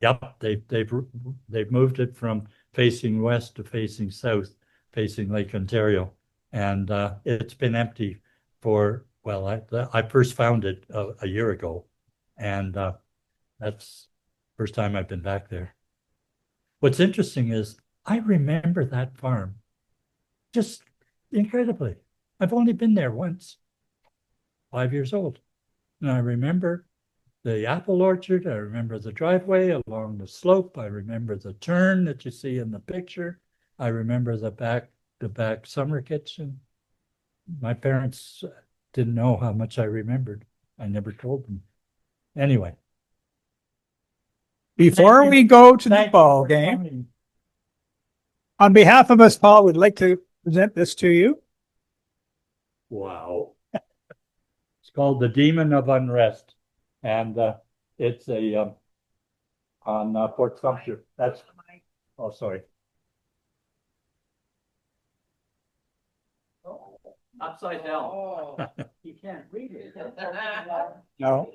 Yep, they've moved it from facing west to facing south, facing Lake Ontario, and it's been empty for, well, I first found it a year ago, and that's the first time I've been back there. What's interesting is I remember that farm just incredibly. I've only been there once, 5 years old, and I remember the apple orchard. I remember the driveway along the slope. I remember the turn that you see in the picture. I remember the back summer kitchen. My parents didn't know how much I remembered. I never told them. Anyway. Before we go to the ball game, on behalf of us, Paul, would like to present this to you. Wow. It's called The Demon of Unrest. And it's on Fort Sumter. That's, oh, sorry. Oh, upside down. You can't read it. No.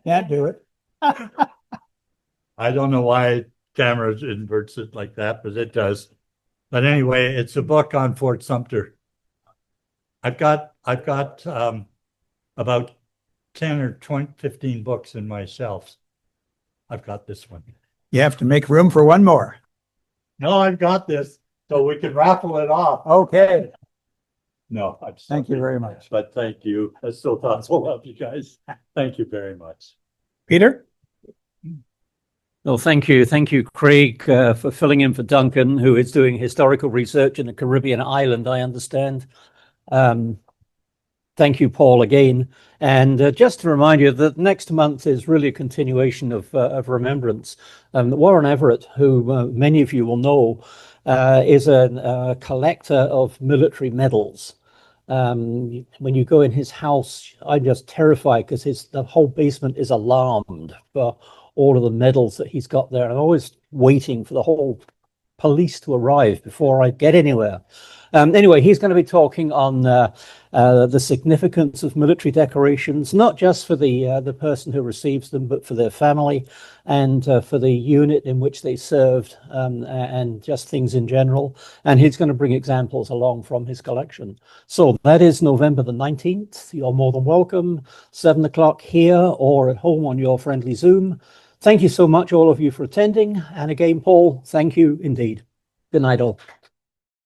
Can't do it. I don't know why camera inverts it like that, but it does. But anyway, it's a book on Fort Sumter. I've got about 10 or 20, 15 books in my shelves. I've got this one. You have to make room for one more. No, I've got this, so we can raffle it off. Okay. No, I'm sorry. Thank you very much. But thank you. That's so thoughtful of you guys. Thank you very much. Peter? Well, thank you. Thank you, Craig, for filling in for Duncan, who is doing historical research in a Caribbean island, I understand. Thank you, Paul, again. And just to remind you that next month is really a continuation of remembrance. Warren Everett, who many of you will know, is a collector of military medals. When you go in his house, I'm just terrified because the whole basement is alarmed for all of the medals that he's got there. And I'm always waiting for the whole police to arrive before I get anywhere. Anyway, he's going to be talking on the significance of military decorations, not just for the person who receives them, but for their family and for the unit in which they served, and just things in general. And he's going to bring examples along from his collection. So that is November the 19th. You're more than welcome. 7 o'clock here or at home on your friendly Zoom. Thank you so much, all of you, for attending. And again, Paul, thank you indeed. Good night, all.